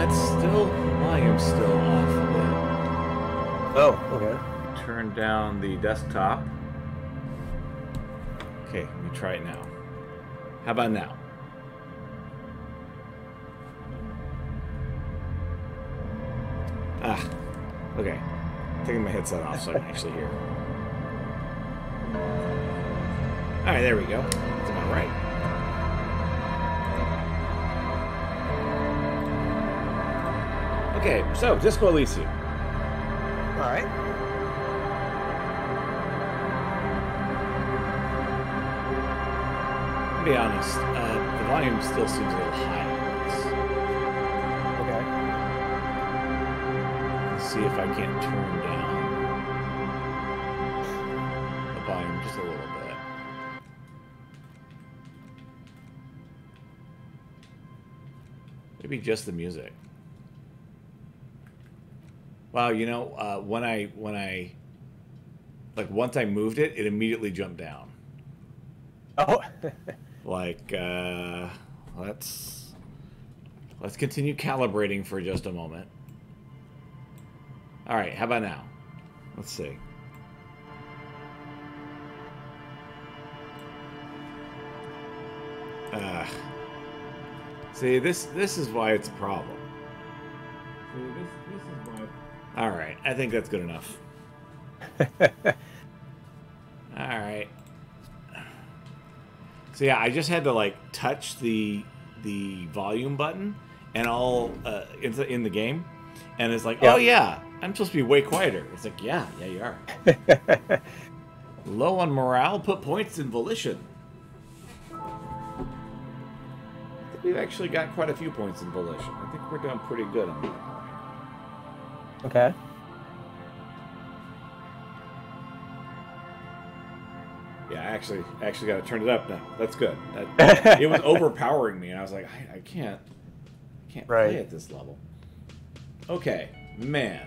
it's still, volume's still off a bit. Oh, okay. Turn down the desktop. Okay, let me try it now. How about now? Ah, okay. Taking my headset off so I can actually hear. Alright, there we go. That's about right. Okay, so Disco Elysium. Alright. To be honest, the volume still seems a little high. Okay. Let's see if I can't turn down the volume just a little bit. Maybe just the music. Wow, you know, when I like once I moved it, it immediately jumped down. Oh. Like, let's continue calibrating for just a moment. All right, how about now? Let's see. See, this is why it's a problem. See, this is why. All right, I think that's good enough. All right. So yeah, I just had to like touch the volume button and all in the game, and it's like, oh yeah, I'm supposed to be way quieter. It's like, yeah, you are. Low on morale, put points in volition. I think we've actually got quite a few points in volition. I think we're doing pretty good on morale. Okay. Yeah, I actually got to turn it up now. That's good. It was overpowering me, and I was like, I can't play at this level. Okay, man,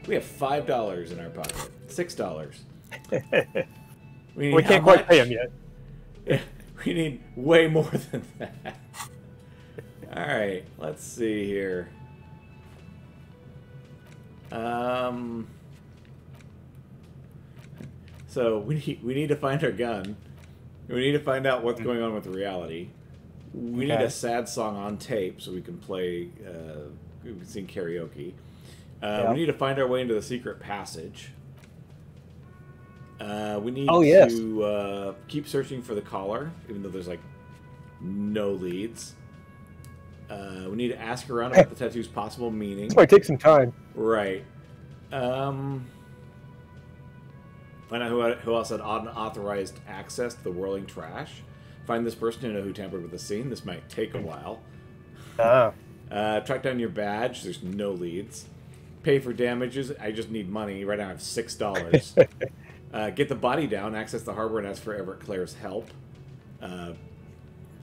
we have $5 in our pocket. $6. We can't quite pay him yet. We need way more than that. All right, let's see here. So we need to find our gun. We need to find out what's going on with reality. We need a sad song on tape so we can play. We can sing karaoke. We need to find our way into the secret passage. We need to keep searching for the collar, even though there's like no leads. We need to ask around about the tattoo's possible meaning. This might take some time. Right. Find out who else had unauthorized access to the whirling trash. Find this person to know who tampered with the scene. This might take a while. Track down your badge. There's no leads. Pay for damages. I just need money. Right now I have $6. Get the body down. Access the harbor and ask for Everett Clare's help.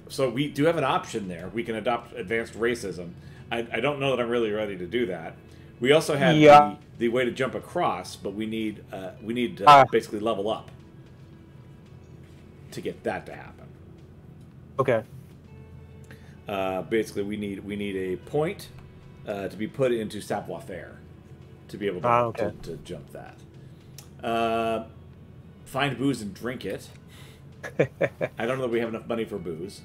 So we do have an option there. We can adopt advanced racism. I don't know that I'm really ready to do that. We also have the way to jump across, but we need to basically level up to get that to happen. Okay. Basically, we need a point to be put into savoir-faire to be able to jump that. Find booze and drink it. I don't know that we have enough money for booze.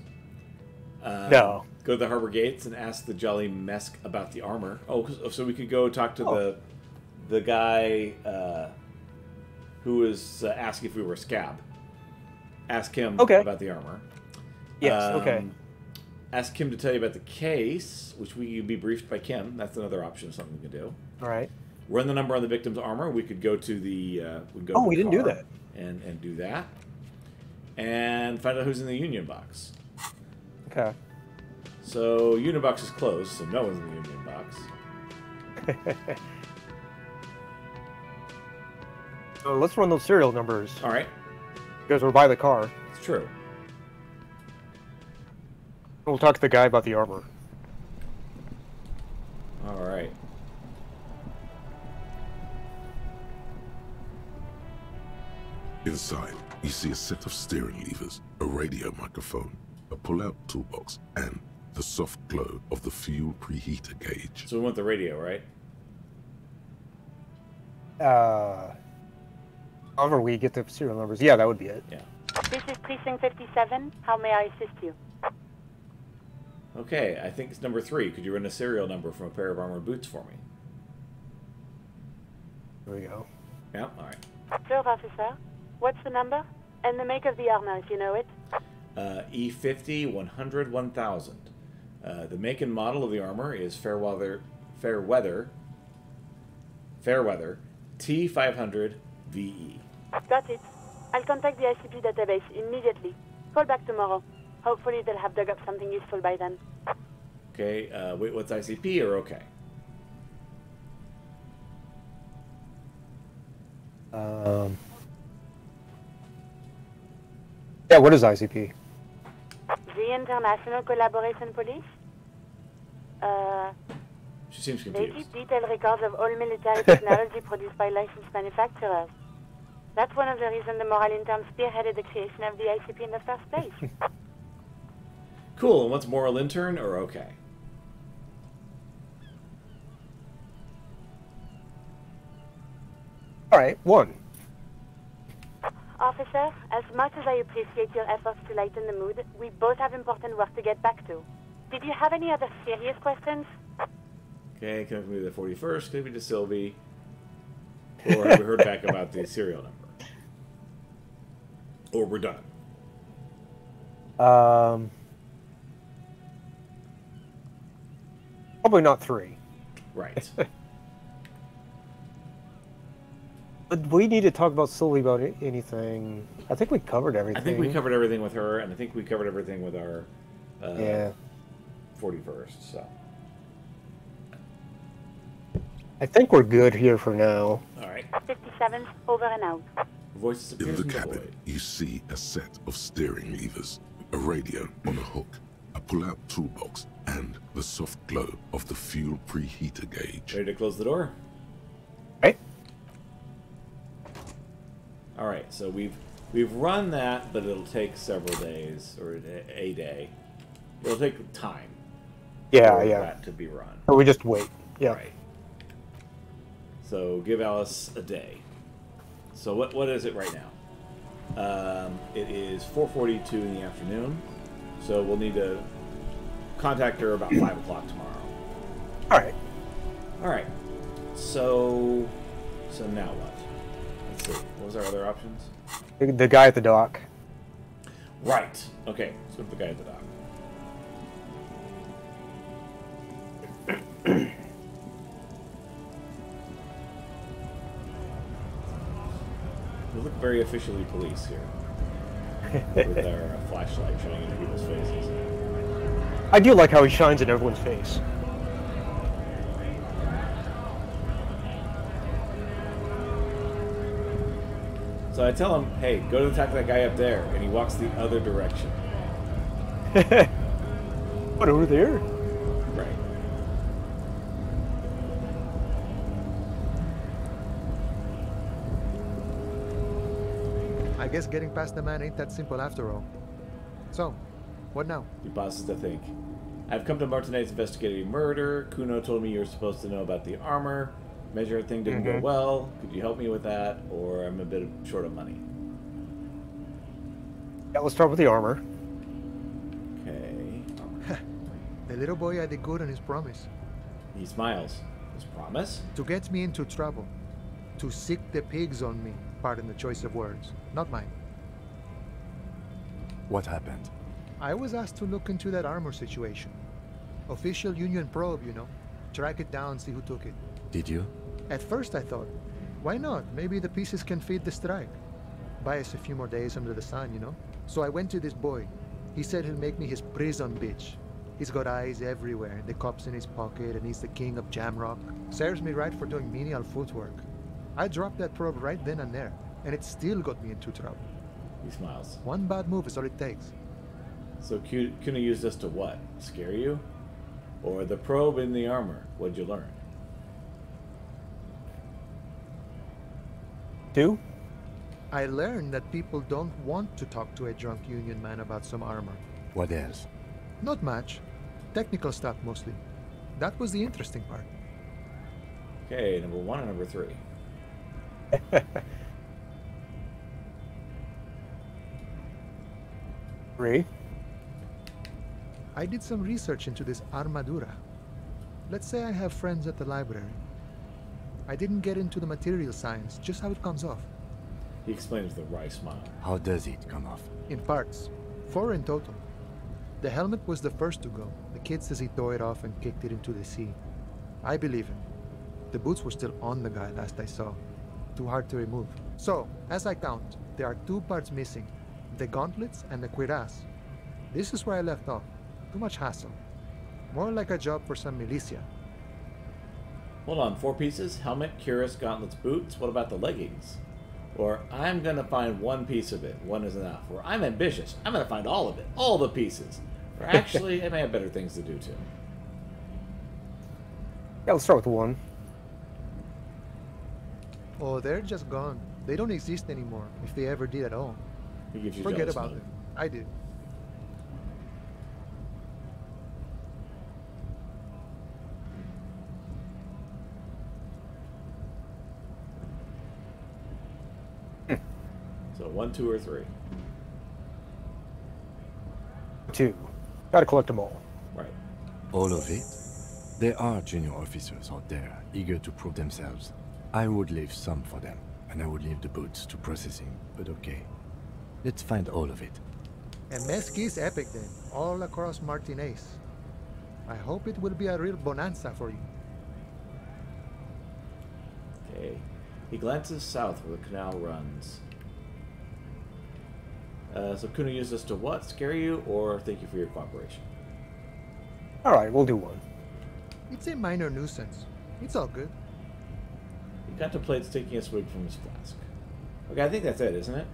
No. Go to the harbor gates and ask the Jolly Mesk about the armor. Oh, so we could go talk to the guy who was asking if we were a scab. Ask him about the armor. Yes, okay. Ask Kim to tell you about the case, which we could be briefed by Kim. That's another option of something we can do. All right. Run the number on the victim's armor. We could go to the we didn't do that. And do that. And find out who's in the union box. Okay. So union box is closed, so no one's in the union box. So let's run those serial numbers. All right. Because we're by the car. It's true. We'll talk to the guy about the armor. All right. Inside, you see a set of steering levers, a radio microphone, a pull-out toolbox, and the soft glow of the fuel preheater gauge. So we want the radio, right? However we get the serial numbers. Yeah, that would be it. Yeah. This is Precinct 57. How may I assist you? Okay, I think it's number 3. Could you run a serial number from a pair of armored boots for me? There we go. Yeah, all right. Sure, officer. What's the number? And the make of the armor, if you know it. E50 100 1000. The make and model of the armor is Fairweather T500 VE. Got it. I'll contact the ICP database immediately. Call back tomorrow. Hopefully they'll have dug up something useful by then. Okay, wait, what's ICP or okay? Yeah, what is ICP? The International Collaboration Police? She seems They confused. keep detailed records of all military technology produced by licensed manufacturers. That's one of the reasons the Moral Intern spearheaded the creation of the ICP in the first place. Cool, and what's moral intern or okay? Alright, 1. Officer, as much as I appreciate your efforts to lighten the mood, we both have important work to get back to. Did you have any other serious questions? Okay, can we do the 41st? Could it be to Sylvie? Or have we heard back about the serial number? Or we're done. Probably not 3. Right. But we need to talk about Sylvie about anything. I think we covered everything. I think we covered everything with her, and I think we covered everything with our yeah. 41st, so. I think we're good here for now. Alright. 57, over and out. Voices appear In the from the cabin, void. you see a set of steering levers, a radio on a hook, a pull-out toolbox, and the soft glow of the fuel preheater gauge. Ready to close the door? Right? Alright, so we've run that, but it'll take several days, or a day. It'll take time Yeah, for yeah. that to be run. So we just wait. Yeah. Right. So give Alice a day. So what is it right now? It is 4:42 in the afternoon. So we'll need to contact her about 5 o'clock tomorrow. Alright. Alright. So now what? Let's see. What was our other options? The guy at the dock. Right. Okay. Let's go with the guy at the dock. We look very officially police here. With our flashlight shining into people's faces. I do like how he shines in everyone's face. So I tell him, hey, go to attack that guy up there. And he walks the other direction. What, over there? Right. I guess getting past the man ain't that simple after all. So, what now? He pauses to think. I've come to Martinez investigating a murder. Kuno told me you were supposed to know about the armor. Measure thing didn't go well. Could you help me with that? Or I'm a bit short of money. Yeah, let's start with the armor. Okay. Armor. The little boy had a good on his promise. He smiles. His promise? To get me into trouble. To sick the pigs on me. Pardon the choice of words. Not mine. What happened? I was asked to look into that armor situation. Official Union probe, you know. Track it down, see who took it. Did you? At first I thought, why not? Maybe the pieces can feed the strike. Buy us a few more days under the sun, you know? So I went to this boy. He said he'll make me his prison bitch. He's got eyes everywhere, the cops in his pocket, and he's the king of Jamrock. Serves me right for doing menial footwork. I dropped that probe right then and there, and it still got me into trouble. He smiles. One bad move is all it takes. So Kuno used this to what? Scare you? Or the probe in the armor? What'd you learn? 2? I learned that people don't want to talk to a drunk Union man about some armor. What else? Not much. Technical stuff mostly. That was the interesting part. Okay, number 1 and number 3. Three. I did some research into this armadura. Let's say I have friends at the library. I didn't get into the material science, just how it comes off. He explains with a wry smile. How does it come off? In parts. 4 in total. The helmet was the first to go. The kid says he tore it off and kicked it into the sea. I believe him. The boots were still on the guy last I saw. Too hard to remove. So, as I count, there are 2 parts missing. The gauntlets and the cuirass. This is where I left off. Too much hassle. More like a job for some militia. Hold on, 4 pieces? Helmet, cuirass, gauntlets, boots? What about the leggings? Or, I'm gonna find 1 piece of it. 1 is enough. Or, I'm ambitious. I'm gonna find all of it. All the pieces. Or, actually, I may have better things to do, too. Yeah, let's start with 1. Oh, they're just gone. They don't exist anymore, if they ever did at all. He gives you Forget jealous about mode. them. I did. So, 1, 2, or 3. 2. Gotta collect them all. Right. All of it? There are junior officers out there, eager to prove themselves. I would leave some for them, and I would leave the boots to processing, but okay. Let's find all of it. And Mesqui's epic then, all across Martinez. I hope it will be a real bonanza for you. Okay. He glances south where the canal runs. So Kuna used this to what? Scare you, or thank you for your cooperation? Alright, we'll do 1. It's a minor nuisance. It's all good. He contemplates taking a swig from his flask. Okay, I think that's it, isn't it?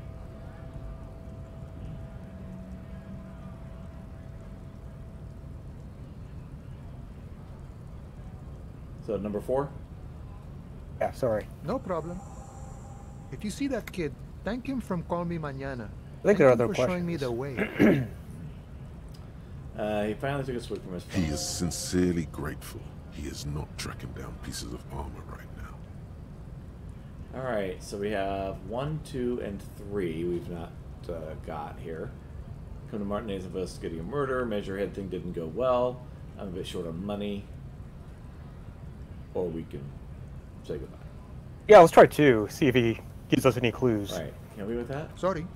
So, number 4? Yeah, sorry. No problem. If you see that kid, thank him from Call Me Mañana. I think there are Thank other him for showing me questions. the way. He finally took a swig from his He flask. is sincerely grateful he is not tracking down pieces of armor right now. Alright, so we have 1, 2, and 3 we've not got here. Come to Martinez investigating a murder. Measure head thing didn't go well. I'm a bit short on money. Or we can say goodbye. Yeah, let's try 2. See if he gives us any clues. Alright, can we with that? Sorry.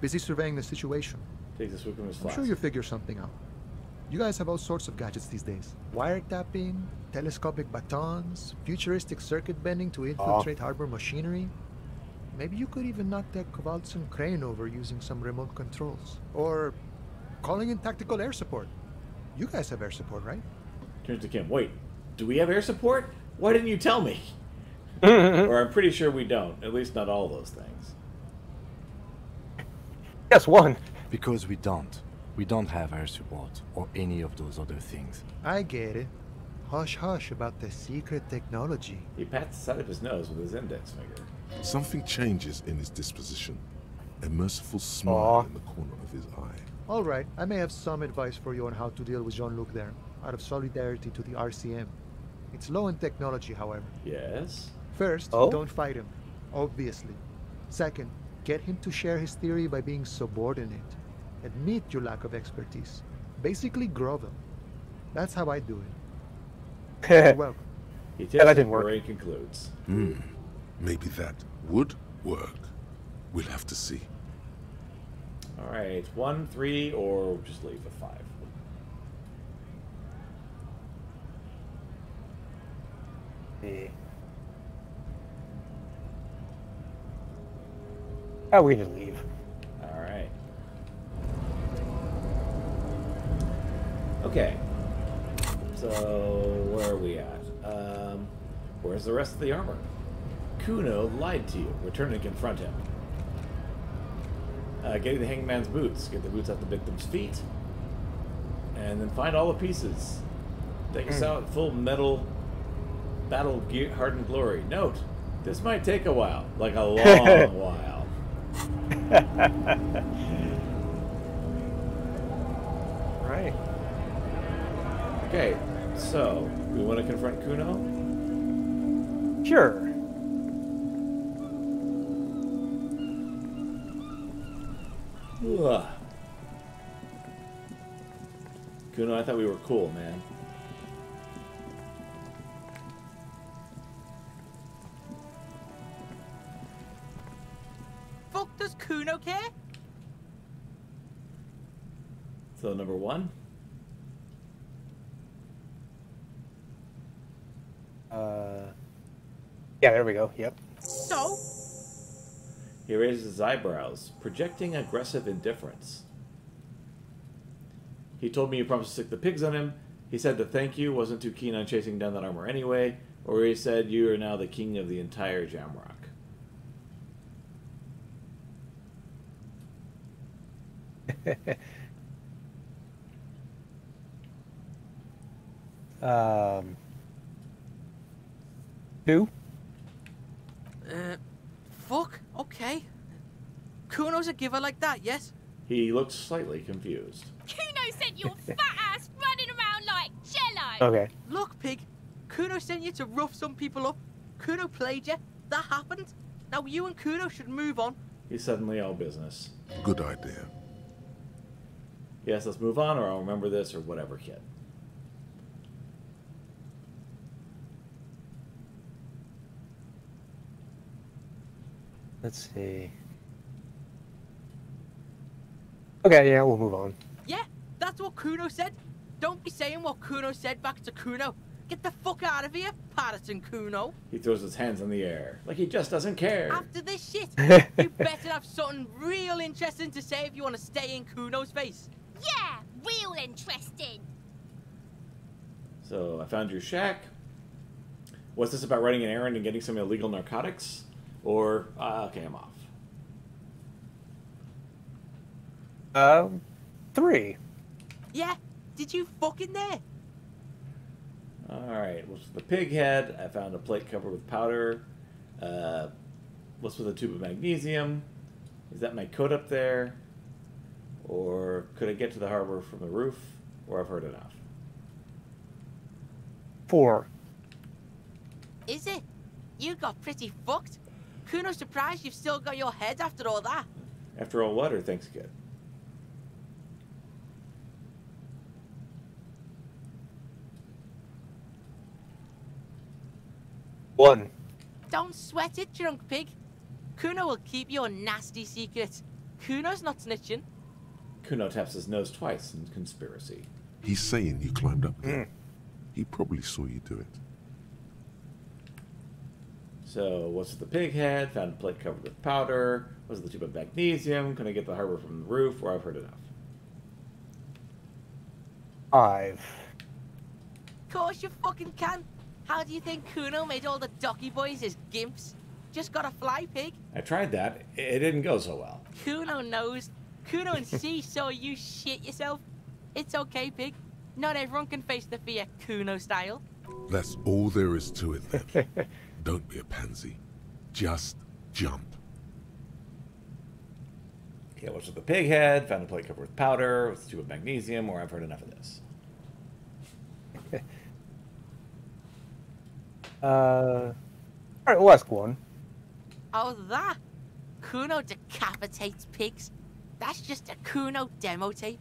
Busy surveying the situation. Takes a swig from his I'm flask. sure you'll figure something out. You guys have all sorts of gadgets these days. Wiretapping, telescopic batons, futuristic circuit bending to infiltrate harbor machinery. Maybe you could even knock that Kowalson crane over using some remote controls. Or calling in tactical air support. You guys have air support, right? Turns to Kim. Wait, do we have air support? Why didn't you tell me? Or I'm pretty sure we don't. At least not all those things. Yes, 1. Because we don't. We don't have air support, or any of those other things. I get it. Hush hush about the secret technology. He pats the side of his nose with his index finger. Something changes in his disposition. A merciful smile Aw. in the corner of his eye. All right, I may have some advice for you on how to deal with Jean-Luc there, out of solidarity to the RCM. It's low in technology, however. Yes? First, Oh? don't fight him, obviously. Second, get him to share his theory by being subordinate. Admit your lack of expertise. Basically grovel. That's how I do it. You're welcome. He tips that his didn't work. brain concludes. Maybe that would work. We'll have to see. Alright, 1, 3, or just leave with 5. Oh, we can just leave. Alright. Okay. So, where are we at? Where's the rest of the armor? Kuno lied to you. Return and confront him. Getting the hangman's boots. Get the boots off the victim's feet. And then find all the pieces. Take us out in full metal battle gear hardened glory. Note, this might take a while. Like a long while. Right. Okay, so we want to confront Kuno? Sure. Ugh. Kuno, I thought we were cool, man. Fuck does Kuno care? So number 1. Yeah, there we go. Yep. So? He raises his eyebrows, projecting aggressive indifference. He told me you promised to stick the pigs on him. He said to thank you, wasn't too keen on chasing down that armor anyway. Or he said you are now the king of the entire Jamrock. Two? Fuck, okay. Kuno's a giver like that, yes? He looked slightly confused. Kuno sent your fat ass running around like jello. Okay. Look, pig. Kuno sent you to rough some people up. Kuno played you. That happened. Now you and Kuno should move on. He's suddenly all business. Good idea. Yes, let's move on, or I'll remember this, or whatever, kid. Let's see. Okay, yeah, we'll move on. Yeah, that's what Kuno said. Don't be saying what Kuno said back to Kuno. Get the fuck out of here, Patterson Kuno. He throws his hands in the air, like he just doesn't care. After this shit, you better have something real interesting to say if you want to stay in Kuno's face. Yeah, real interesting. So, I found your shack. What's this about running an errand and getting some illegal narcotics? Or, okay, I'm off. 3. Yeah, did you fucking there? Alright, what's with the pig head? I found a plate covered with powder. What's with a tube of magnesium? Is that my coat up there? Or could I get to the harbor from the roof? Or I've heard enough. 4. Is it? You got pretty fucked. Kuno's surprised you've still got your head after all that. After all, what? Or thanks, kid? One. Don't sweat it, drunk pig. Kuno will keep your nasty secrets. Kuno's not snitching. Kuno taps his nose twice in conspiracy. He's saying you climbed up there. He probably saw you do it. So, what's with the pig head? Found a plate covered with powder. What's with the tube of magnesium? Can I get the harbor from the roof? Or I've heard enough. 5. Course you fucking can. How do you think Kuno made all the docky boys his gimps? Just got a fly, pig. I tried that. It didn't go so well. Kuno knows. Kuno and C saw you shit yourself. It's okay, pig. Not everyone can face the fear Kuno style. That's all there is to it then. Don't be a pansy. Just jump. Okay, what's with the pig head? Found a plate covered with powder. What's the tube of magnesium? Or I've heard enough of this. Alright, we'll ask 1. Oh, that? Kuno decapitates pigs. That's just a Kuno demo tape.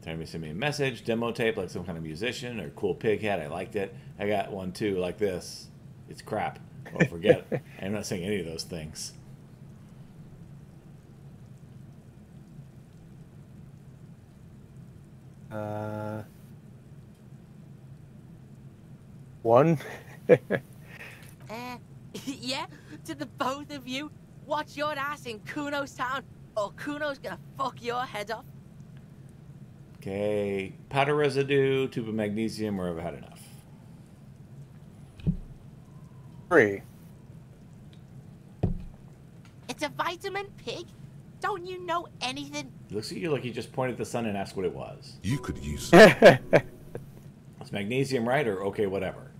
Time to send me a message, demo tape, like some kind of musician or cool pig head. I liked it. I got one too, like this. It's crap. Oh, forget it. I'm not saying any of those things. One. Yeah, to the both of you, watch your ass in Kuno's town, or Kuno's gonna fuck your head off. Okay, powder residue, tube of magnesium, or I've had enough. 3. It's a vitamin, pig. Don't you know anything? He looks at you like he just pointed at the sun and asked what it was. You could use it. Is magnesium right, or okay, whatever?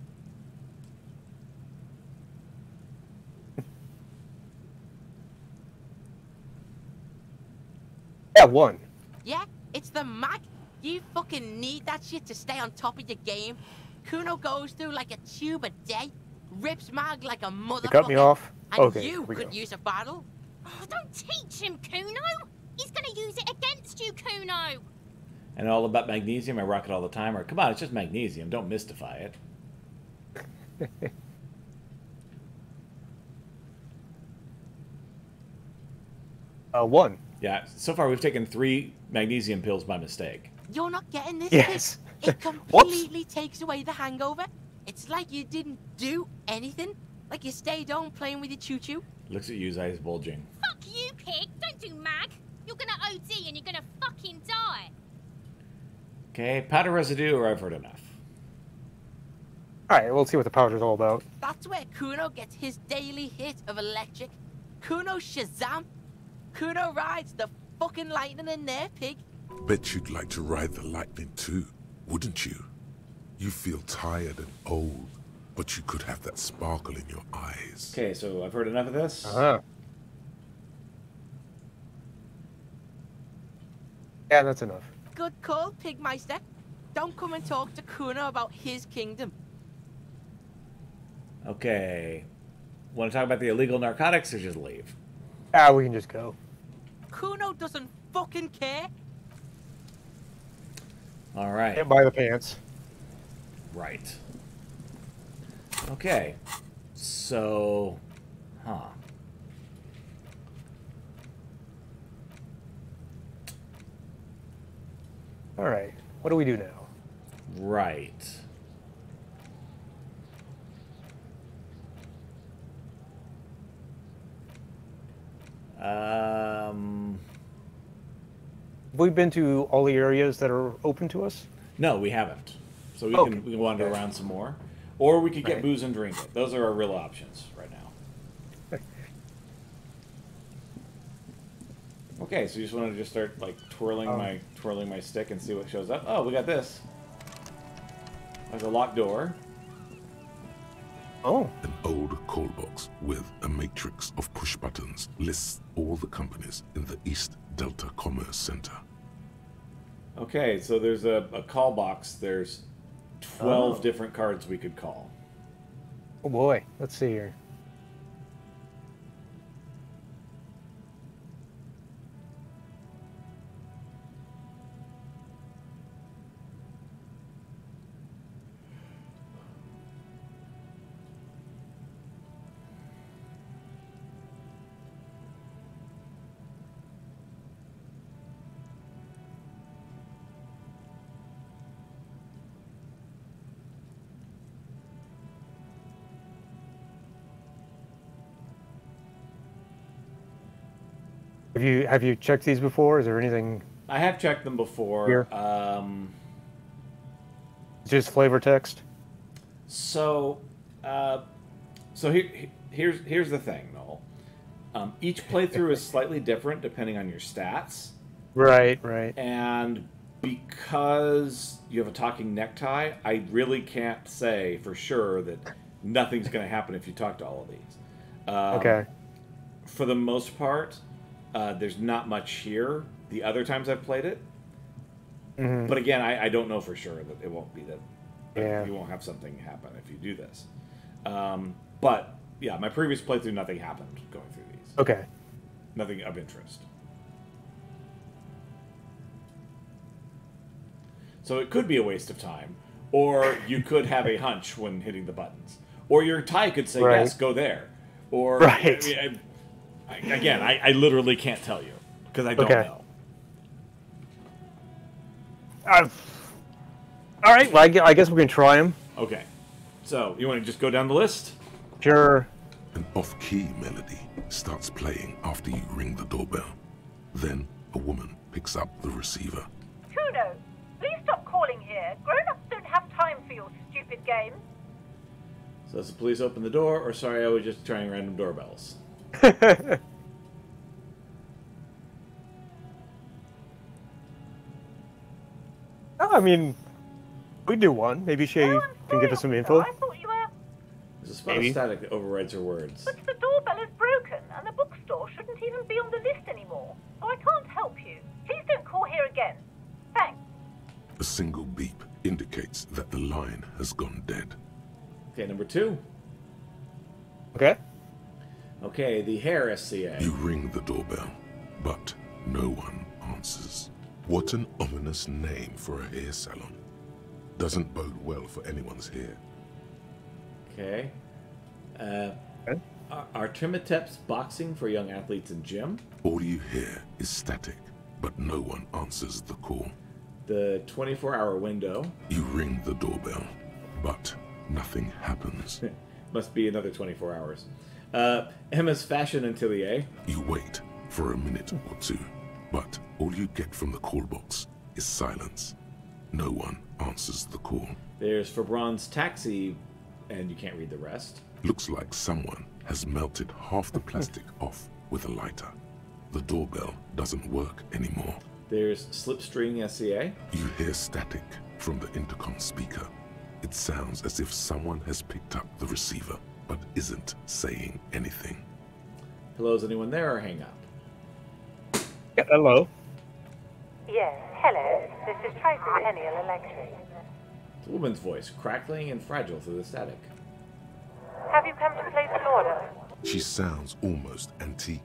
Yeah, 1. Yeah, it's the Mac. You fucking need that shit to stay on top of your game. Kuno goes through like a tube a day, rips Mag like a motherfucker. You cut me off? And Okay, you we could go. use a bottle. Oh, don't teach him, Kuno. He's gonna use it against you, Kuno. And all about magnesium, I rock it all the time. Or come on, it's just magnesium. Don't mystify it. One. Yeah, so far we've taken 3 magnesium pills by mistake. You're not getting this. Yes. Kid. It completely takes away the hangover. It's like you didn't do anything. Like you stayed home playing with your choo-choo. Looks at you, his eyes bulging. Fuck you, pig. Don't do mag. You're gonna OD and you're gonna fucking die. Okay, powder residue, or I've heard enough. Alright, we'll see what the powder's all about. That's where Kuno gets his daily hit of electric. Kuno Shazam. Kuno rides the fucking lightning in there, pig. Bet you'd like to ride the lightning too, wouldn't you? You feel tired and old, but you could have that sparkle in your eyes. Okay, so I've heard enough of this. Uh-huh. Yeah, that's enough. Good call, Pigmeister. Don't come and talk to Kuno about his kingdom. Okay. Want to talk about the illegal narcotics, or just leave? Ah, we can just go. Kuno doesn't fucking care. All right. Can't buy the pants. Right. Okay. So, Alright, what do we do now? Right. We've been to all the areas that are open to us? No, we haven't. So we Okay. can wander around some more, or we could get Right. booze and drink it. Those are our real options right now. Okay, so you just want to just start like twirling my stick and see what shows up. Oh, we got this. There's a locked door. Oh. An old call box with a matrix of push buttons lists all the companies in the East Delta Commerce Center. Okay, so there's a call box. There's 12 different cards we could call. Oh boy, let's see here. Have you checked these before? Is there anything? I have checked them before. Here? Just flavor text. So here's the thing, Noel. Each playthrough is slightly different depending on your stats. Right, right. And because you have a talking necktie, I really can't say for sure that nothing's going to happen if you talk to all of these. Okay. For the most part, there's not much here. The other times I've played it. Mm-hmm. But again, I don't know for sure that it won't be that. Yeah. You won't have something happen if you do this. But yeah, my previous playthrough, nothing happened going through these. Okay. Nothing of interest. So it could be a waste of time, or you could have a hunch when hitting the buttons, or your tie could say Right. yes, go there, or Right. I literally can't tell you because I don't Okay. know. All right. Well, I guess we can try them. Okay, so you want to just go down the list? Sure. An off-key melody starts playing after you ring the doorbell. Then a woman picks up the receiver. Kuno, please stop calling here. Grown-ups don't have time for your stupid games. So please open the door, or sorry, I was just trying random doorbells. I mean, we do one. Maybe she can give us some info. I thought you were... There's a spot Maybe. of static that overrides her words. But the doorbell is broken, and the bookstore shouldn't even be on the list anymore. So I can't help you. Please don't call here again. Thanks. A single beep indicates that the line has gone dead. Okay, number 2. Okay. Okay, the hair SCA. You ring the doorbell, but no one answers. What an ominous name for a hair salon. Doesn't bode well for anyone's hair. Okay. Artemitep's boxing for young athletes in gym. All you hear is static, but no one answers the call. The 24-hour window. You ring the doorbell, but nothing happens. Must be another 24 hours. Emma's fashion atelier. You wait for a minute or two, but all you get from the call box is silence. No one answers the call. There's Fabron's taxi, and you can't read the rest. Looks like someone has melted half the plastic off with a lighter. The doorbell doesn't work anymore. There's Slipstream SCA. You hear static from the intercom speaker. It sounds as if someone has picked up the receiver, but isn't saying anything. Hello, is anyone there, or hang up? Yeah, hello. Yes, hello. This is Tricentennial Electric. It's a woman's voice, crackling and fragile through the static. Have you come to place an order? She sounds almost antique,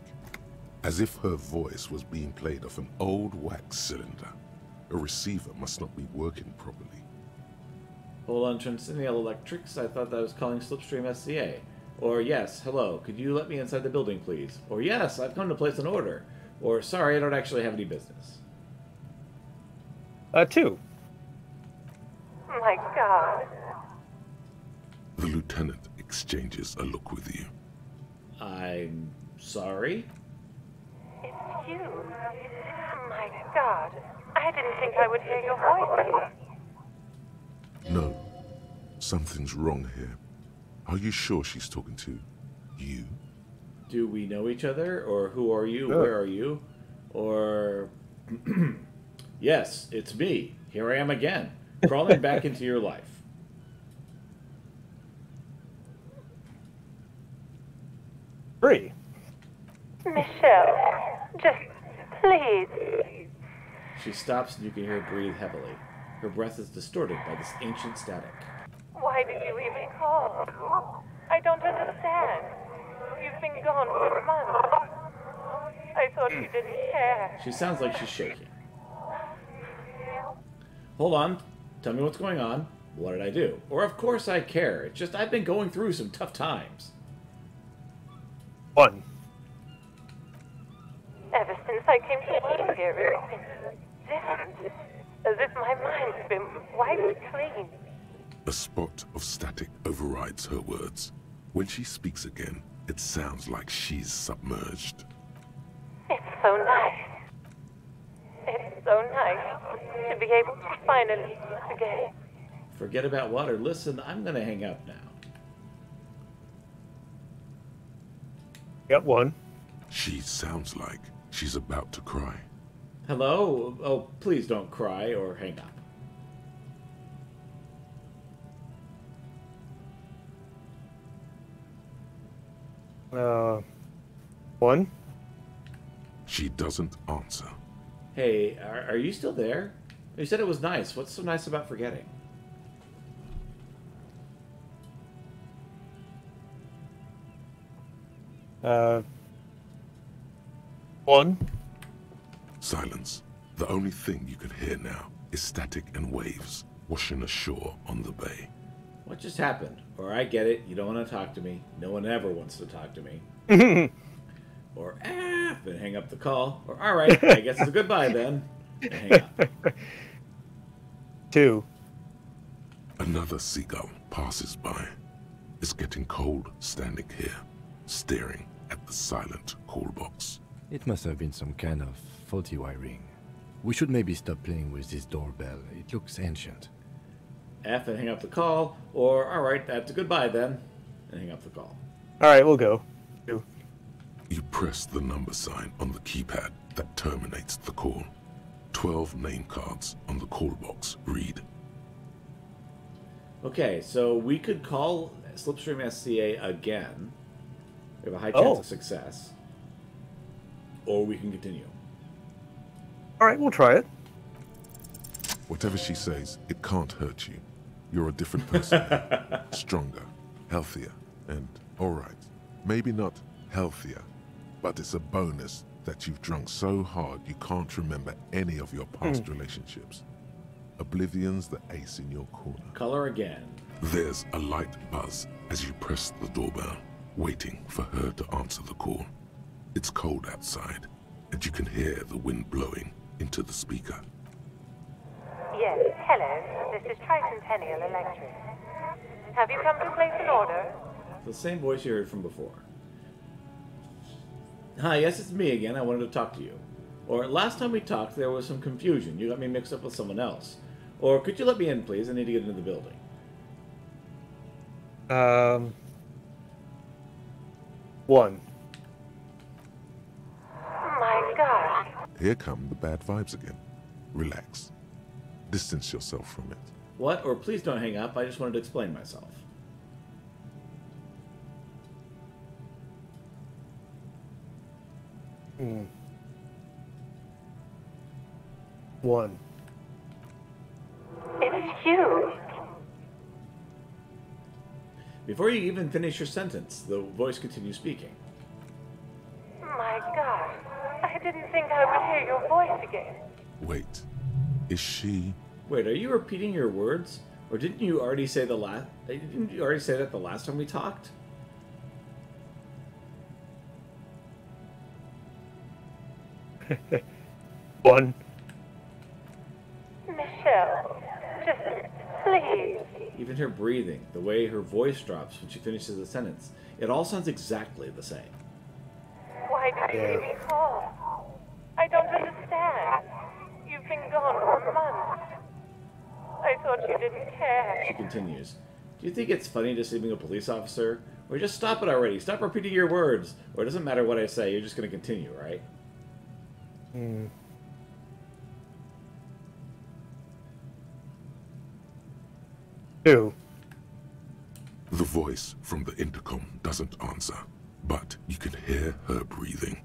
as if her voice was being played off an old wax cylinder. A receiver must not be working properly. Hold on, Tricentennial Electrics. I thought that was calling Slipstream SCA. Or yes, hello, could you let me inside the building, please? Or yes, I've come to place an order. Or sorry, I don't actually have any business. 2. My God. The lieutenant exchanges a look with you. I'm sorry? It's you. My God. I didn't think I would hear your voice. No, something's wrong here. Are you sure she's talking to you? Do we know each other? Or who are you? Sure. Where are you? Or... Yes, it's me. Here I am again, crawling back into your life. Three. Michelle, just please. She stops and you can hear her breathe heavily. Her breath is distorted by this ancient static. Why did you even call? I don't understand. You've been gone for months. I thought you didn't care. She sounds like she's shaking. Hold on. Tell me what's going on. What did I do? Or of course I care. It's just I've been going through some tough times. 1. Ever since I came to live here, it's been different. As if my mind's been wiped clean. A spot of static overrides her words. When she speaks again, it sounds like she's submerged. It's so nice. It's so nice to be able to finally speak again. Forget about water. Listen, I'm going to hang up now. Got 1. She sounds like she's about to cry. Hello? Oh, please don't cry or hang up. Uh, 1. She doesn't answer. Hey, are you still there? You said it was nice. What's so nice about forgetting? Uh, 1. Silence. The only thing you can hear now is static and waves washing ashore on the bay. What just happened? Or I get it, you don't want to talk to me. No one ever wants to talk to me. Or, then hang up the call. Or, alright, I guess it's a goodbye then. And hang up. 2. Another seagull passes by. It's getting cold standing here, staring at the silent call box. It must have been some kind of faulty wiring. We should maybe stop playing with this doorbell. It looks ancient. F and hang up the call. Or, alright, that's a goodbye then. And hang up the call. Alright, we'll go. 2. You press the number sign on the keypad that terminates the call. 12 name cards on the call box read. Okay, so we could call Slipstream SCA again. We have a high chance of success. Or we can continue. Alright, we'll try it. Whatever she says, it can't hurt you. You're a different person now. Stronger, healthier, and alright. Maybe not healthier, but it's a bonus that you've drunk so hard you can't remember any of your past relationships. Oblivion's the ace in your corner. Color again. There's a light buzz as you press the doorbell, waiting for her to answer the call. It's cold outside, and you can hear the wind blowing into the speaker. Yes, hello. This is Tricentennial Electric. Have you come to place an order? The same voice you heard from before. Hi, yes, it's me again. I wanted to talk to you. Or, last time we talked, there was some confusion. You got me mixed up with someone else. Or, could you let me in, please? I need to get into the building. One. My God. Here come the bad vibes again. Relax. Distance yourself from it. What? Or please don't hang up. I just wanted to explain myself. One. It's you. Before you even finish your sentence, the voice continues speaking. My God. I didn't think I would hear your voice again. Wait. Is she... Wait, are you repeating your words? Or didn't you already say Didn't you already say that the last time we talked? One. Michelle, just please. Even her breathing, the way her voice drops when she finishes a sentence, it all sounds exactly the same. Why did you leave me call? I don't understand. You've been gone for months. I thought you didn't care. She continues. Do you think it's funny deceiving a police officer? Or just stop it already. Stop repeating your words. Or it doesn't matter what I say, you're just going to continue, right? Two. The voice from the intercom doesn't answer, but you can hear her breathing.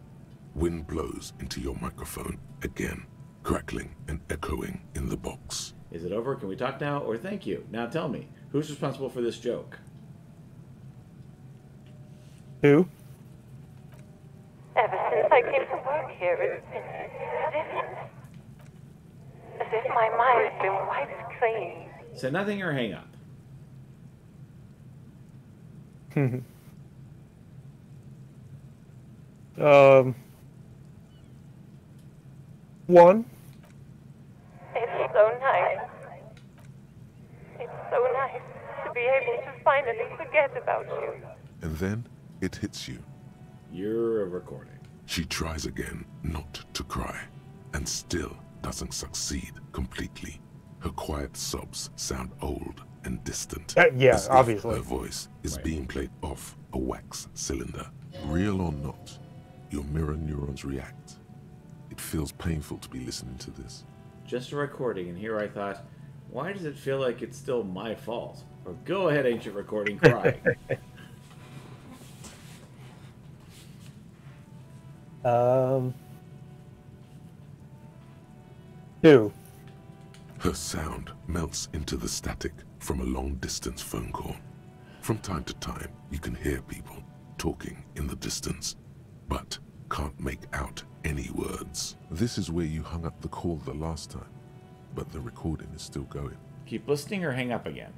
Wind blows into your microphone again, crackling and echoing in the box. Is it over? Can we talk now? Or thank you. Now tell me, who's responsible for this joke? Two. Ever since I came to work here, it's been as if my mind's been wiped clean. Say nothing or hang up. One. It's so nice. It's so nice to be able to finally forget about you. And then it hits you. You're a recording. She tries again not to cry, and still doesn't succeed completely. Her quiet sobs sound old and distant. Yeah, as if obviously. her voice is being played off a wax cylinder. Real or not, your mirror neurons react. It feels painful to be listening to this. Just a recording, and here I thought, why does it feel like it's still my fault? Or go ahead, ancient recording, cry. Two. Her sound melts into the static from a long-distance phone call. From time to time, you can hear people talking in the distance, but can't make out any words. This is where you hung up the call the last time, but the recording is still going. Keep listening or hang up again.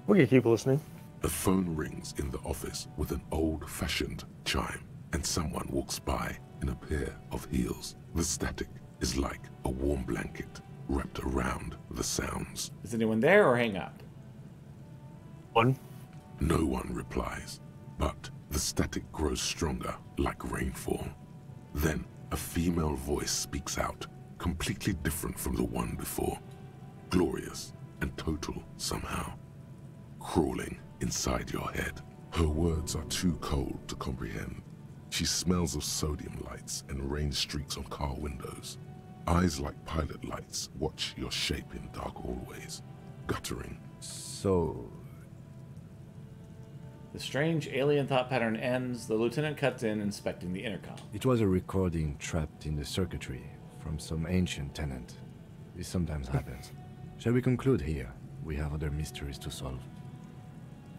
We can keep listening. A phone rings in the office with an old-fashioned chime, and someone walks by in a pair of heels. The static is like a warm blanket wrapped around the sounds. Is anyone there or hang up? One. No one replies, but the static grows stronger like rainfall. Then a female voice speaks out, completely different from the one before. Glorious and total somehow. Crawling inside your head. Her words are too cold to comprehend. She smells of sodium lights and rain streaks on car windows. Eyes like pilot lights watch your shape in dark hallways, guttering. So... The strange alien thought pattern ends. The lieutenant cuts in, inspecting the intercom. It was a recording trapped in the circuitry, from some ancient tenant. This sometimes happens. Shall we conclude here? We have other mysteries to solve.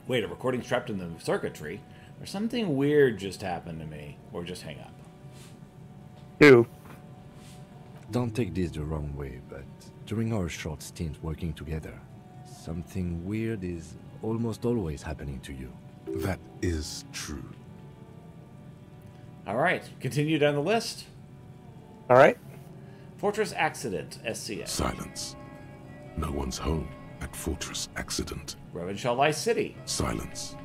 Wait, a recording's trapped in the circuitry? Or something weird just happened to me? Or just hang up? Two. Don't take this the wrong way, but during our short stint working together, something weird is almost always happening to you. That is true. Alright, continue down the list. Alright. Fortress Accident, SCA. Silence. No one's home at Fortress Accident. Revenshall City. Silence.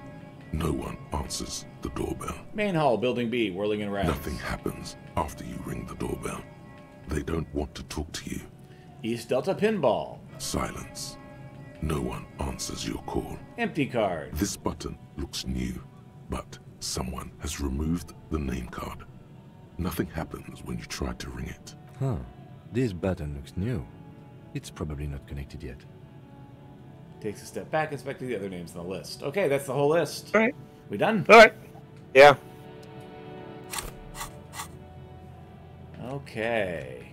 No one answers the doorbell. Main Hall, Building B, whirling in rags. Nothing happens after you ring the doorbell. They don't want to talk to you. East Delta Pinball. Silence. No one answers your call. Empty card. This button looks new, but someone has removed the name card. Nothing happens when you try to ring it. Huh. This button looks new. It's probably not connected yet. Takes a step back, inspecting the other names on the list. Okay, that's the whole list. Alright. We done? Alright. Yeah. Okay.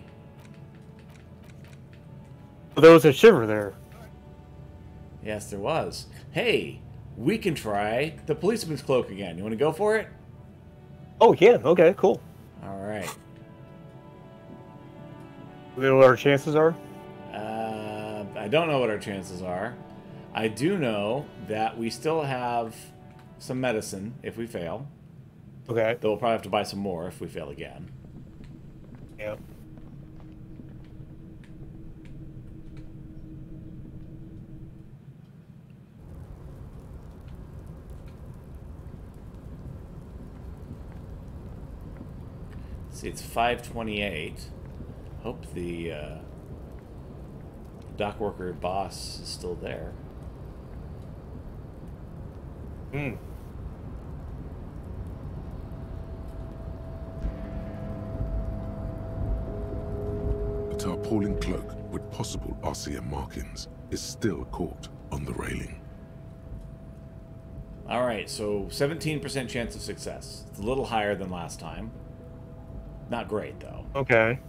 There was a shiver there. Yes, there was. Hey, we can try the policeman's cloak again. You want to go for it? Oh, yeah. Okay, cool. All right. You know what our chances are? I don't know what our chances are. I do know that we still have some medicine if we fail. Okay. Though we'll probably have to buy some more if we fail again. Yeah. See, it's 5:28. Hope the dock worker boss is still there. Hmm. A tarpaulin cloak with possible RCM markings is still caught on the railing. Alright, so 17% chance of success. It's a little higher than last time. Not great, though. Okay.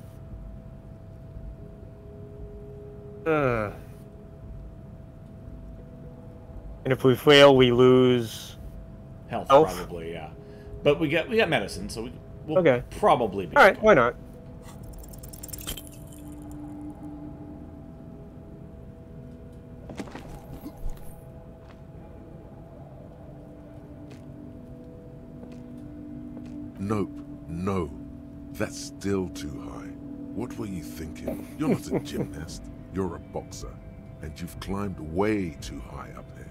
And if we fail, we lose Health, health? probably, yeah. But we got medicine, so we'll Okay. probably be All right, okay. why not? Nope, no. That's still too high. What were you thinking? You're not a gymnast. You're a boxer. And you've climbed way too high up here.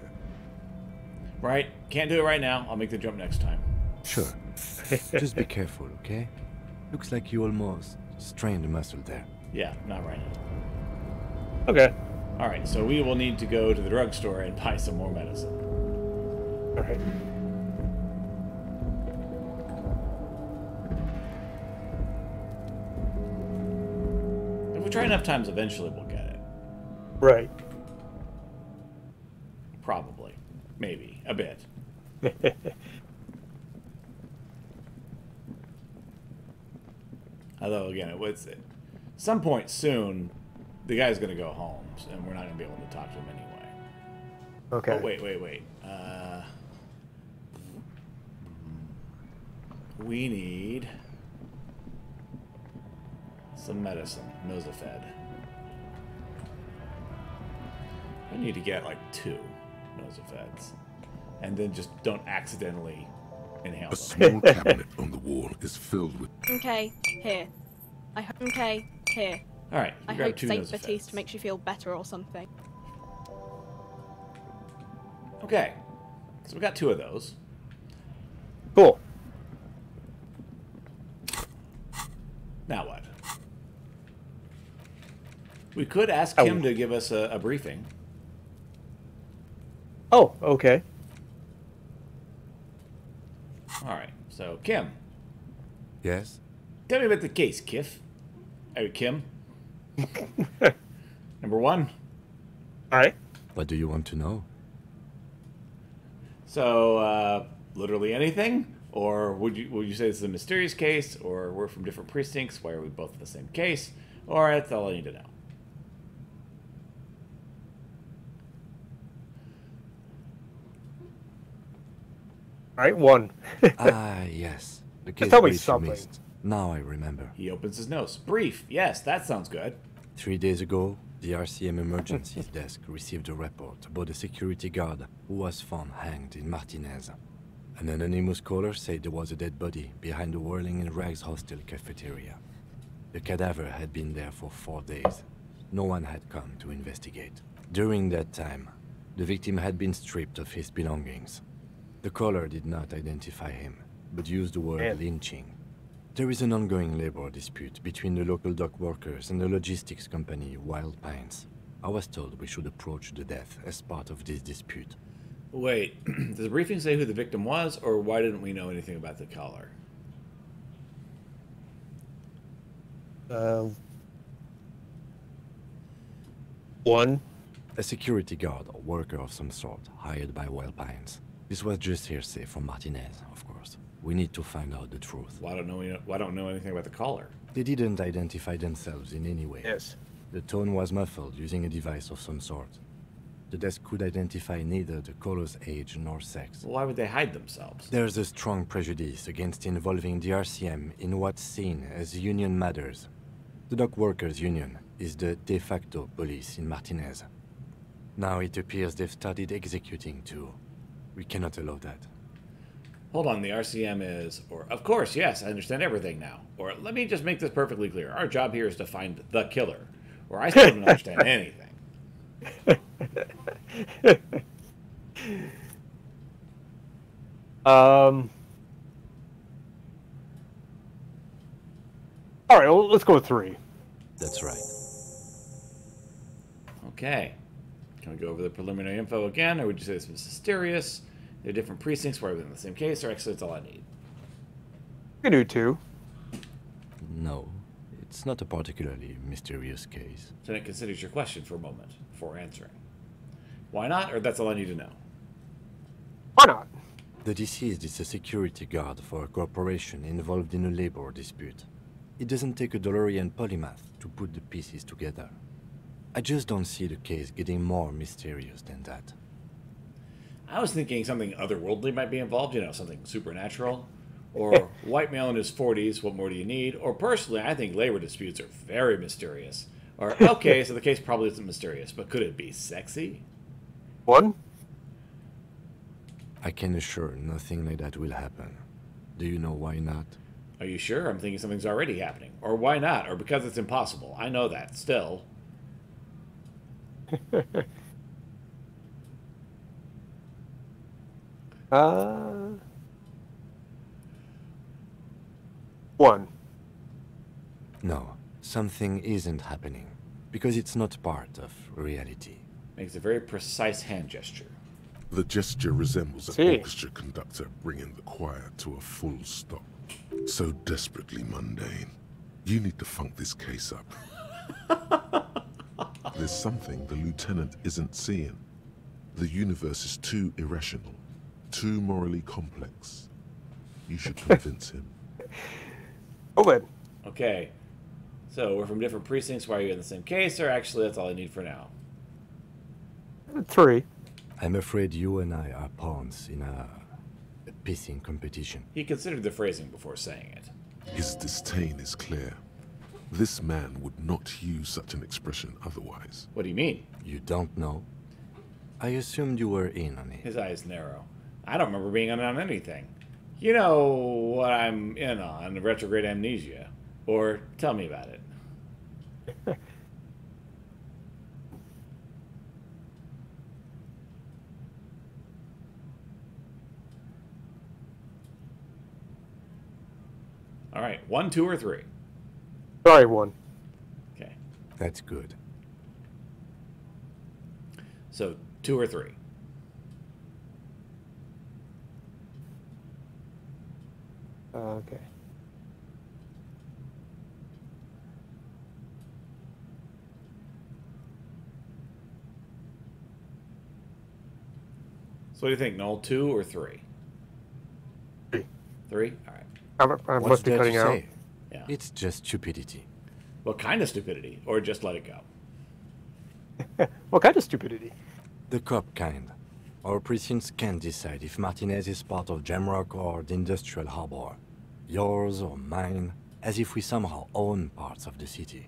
Right, can't do it right now. I'll make the jump next time. Sure. Just be careful, okay? Looks like you almost strained a muscle there. Yeah, not right now. Okay. Alright, so we will need to go to the drugstore and buy some more medicine. All right. If we try enough times, eventually we'll get it. Right. Probably. Maybe. A bit. Although, again, at some point soon, the guy's going to go home, and we're not going to be able to talk to him anyway. Okay. Oh, wait. We need some medicine. Nosafed. I need to get like 2 Nosafeds. And then just don't accidentally inhale A them. small cabinet on the wall is filled with... Okay, here. Okay, here. Alright, I grab hope 2 Saint Nosafeds. Baptiste makes you feel better or something. Okay. So we got 2 of those. Cool. Now what? We could ask him to give us a briefing. Oh, okay. Alright, so Kim. Yes? Tell me about the case, Kif. Hey, Kim. Number 1. All right. What do you want to know? So, literally anything? Or would you say this is a mysterious case, or we're from different precincts? Why are we both in the same case? Or that's all I need to know. All right, 1. Yes. The case tell me brief you something. missed. Now I remember. He opens his nose. Brief. Yes, that sounds good. 3 days ago, the RCM Emergencies Desk received a report about a security guard who was found hanged in Martinez. An anonymous caller said there was a dead body behind the Whirling in Rags hostel cafeteria. The cadaver had been there for 4 days. No one had come to investigate. During that time, the victim had been stripped of his belongings. The caller did not identify him, but used the word lynching. There is an ongoing labor dispute between the local dock workers and the logistics company Wild Pines. I was told we should approach the death as part of this dispute. Wait, does the briefing say who the victim was, or why didn't we know anything about the caller? 1. A security guard or worker of some sort, hired by Wild Pines. This was just hearsay from Martinez, of course. We need to find out the truth. Why don't know anything about the caller? They didn't identify themselves in any way. Yes. The tone was muffled using a device of some sort. The desk could identify neither the caller's age nor sex. Why would they hide themselves? There's a strong prejudice against involving the RCM in what's seen as union matters. The dock workers' union is the de facto police in Martinez. Now it appears they've started executing too. We cannot allow that. Hold on, the RCM is, or of course, yes, I understand everything now. Or let me just make this perfectly clear. Our job here is to find the killer. Or I still don't understand anything. All right, well, let's go with 3. That's right. Okay. Can we go over the preliminary info again, or would you say this was mysterious? They're different precincts, why are we in the same case, or actually that's all I need? You can do 2. No, it's not a particularly mysterious case. So then it considers your question for a moment before answering. Why not, or that's all I need to know? Why not? The deceased is a security guard for a corporation involved in a labor dispute. It doesn't take a DeLorean polymath to put the pieces together. I just don't see the case getting more mysterious than that. I was thinking something otherworldly might be involved, you know, something supernatural. Or white male in his 40s, what more do you need? Or personally, I think labor disputes are very mysterious. Or, okay, so the case probably isn't mysterious, but could it be sexy? 1. I can assure nothing like that will happen. Do you know why not? Are you sure? I'm thinking something's already happening. Or why not? Or because it's impossible. I know that, still. One. No, something isn't happening. Because it's not part of reality. Makes a very precise hand gesture. The gesture resembles an orchestra conductor bringing the choir to a full stop. So desperately mundane. You need to funk this case up. There's something the lieutenant isn't seeing. The universe is too irrational, too morally complex. You should convince him. Owen. Okay. So we're from different precincts. Why are you in the same case? Or actually, that's all I need for now. 3. I'm afraid you and I are pawns in a pissing competition. He considered the phrasing before saying it. His disdain is clear. This man would not use such an expression otherwise. What do you mean? You don't know? I assumed you were in on it. His eyes narrow. I don't remember being in on anything. You know what I'm in on, retrograde amnesia. Or tell me about it. All right, 1, 2, or 3? Sorry, 1. Okay. That's good. So 2 or 3? Okay. So what do you think, Noel? 2 or 3? 3. 3? All right. I What's must be there cutting to out. say? Yeah. It's just stupidity. What kind of stupidity? Or just let it go? What kind of stupidity? The cop kind. Our precincts can't decide if Martinez is part of Jamrock or the Industrial Harbor. Yours or mine, as if we somehow own parts of the city.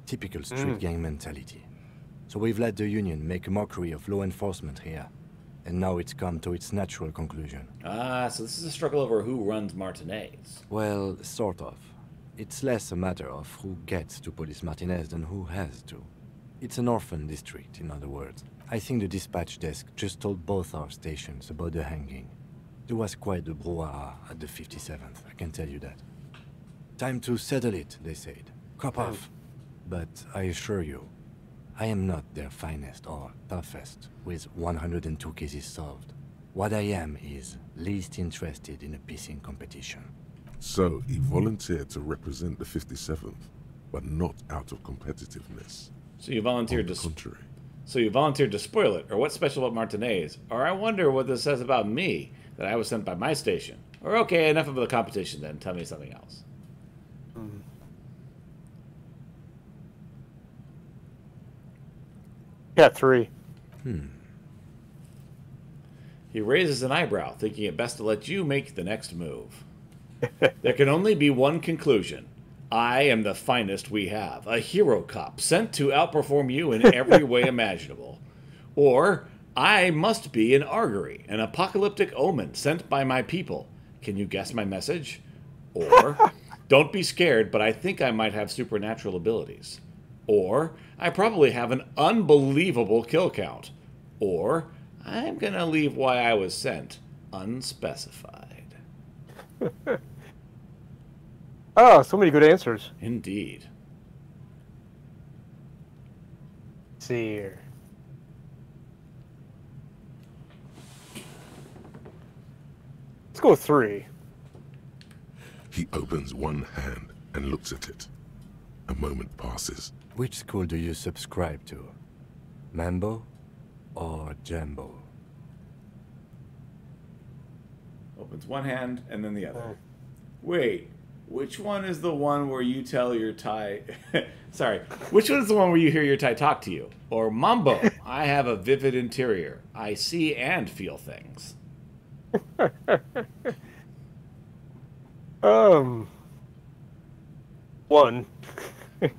Typical street gang mentality. So we've let the Union make a mockery of law enforcement here. And now it's come to its natural conclusion. Ah, so this is a struggle over who runs Martinez. Well, sort of. It's less a matter of who gets to police Martinez than who has to. It's an orphan district, in other words. I think the dispatch desk just told both our stations about the hanging. There was quite the brouhaha at the 57th, I can tell you that. Time to settle it, they said. Cop off. But I assure you, I am not their finest or toughest, with 102 cases solved. What I am is least interested in a pissing competition. So he volunteered to represent the 57th, but not out of competitiveness. So you volunteered On the to contrary. So you volunteered to spoil it, or what's special about Martinez? Or I wonder what this says about me, that I was sent by my station. Or okay, enough of the competition then, tell me something else. Yeah, 3. He raises an eyebrow, thinking it best to let you make the next move. There can only be one conclusion. I am the finest we have, a hero cop sent to outperform you in every way imaginable. Or, I must be an augury, an apocalyptic omen sent by my people. Can you guess my message? Or, don't be scared, but I think I might have supernatural abilities. Or, I probably have an unbelievable kill count. Or, I'm gonna leave why I was sent unspecified. Oh, so many good answers. Indeed. Let's see here. Let's go with 3. He opens one hand and looks at it. A moment passes. Which school do you subscribe to? Mambo or Jambo? Opens one hand and then the other. Wait, which one is the one where you tell your Thai... Sorry, which one is the one where you hear your Thai talk to you? Or Mambo, I have a vivid interior. I see and feel things. One.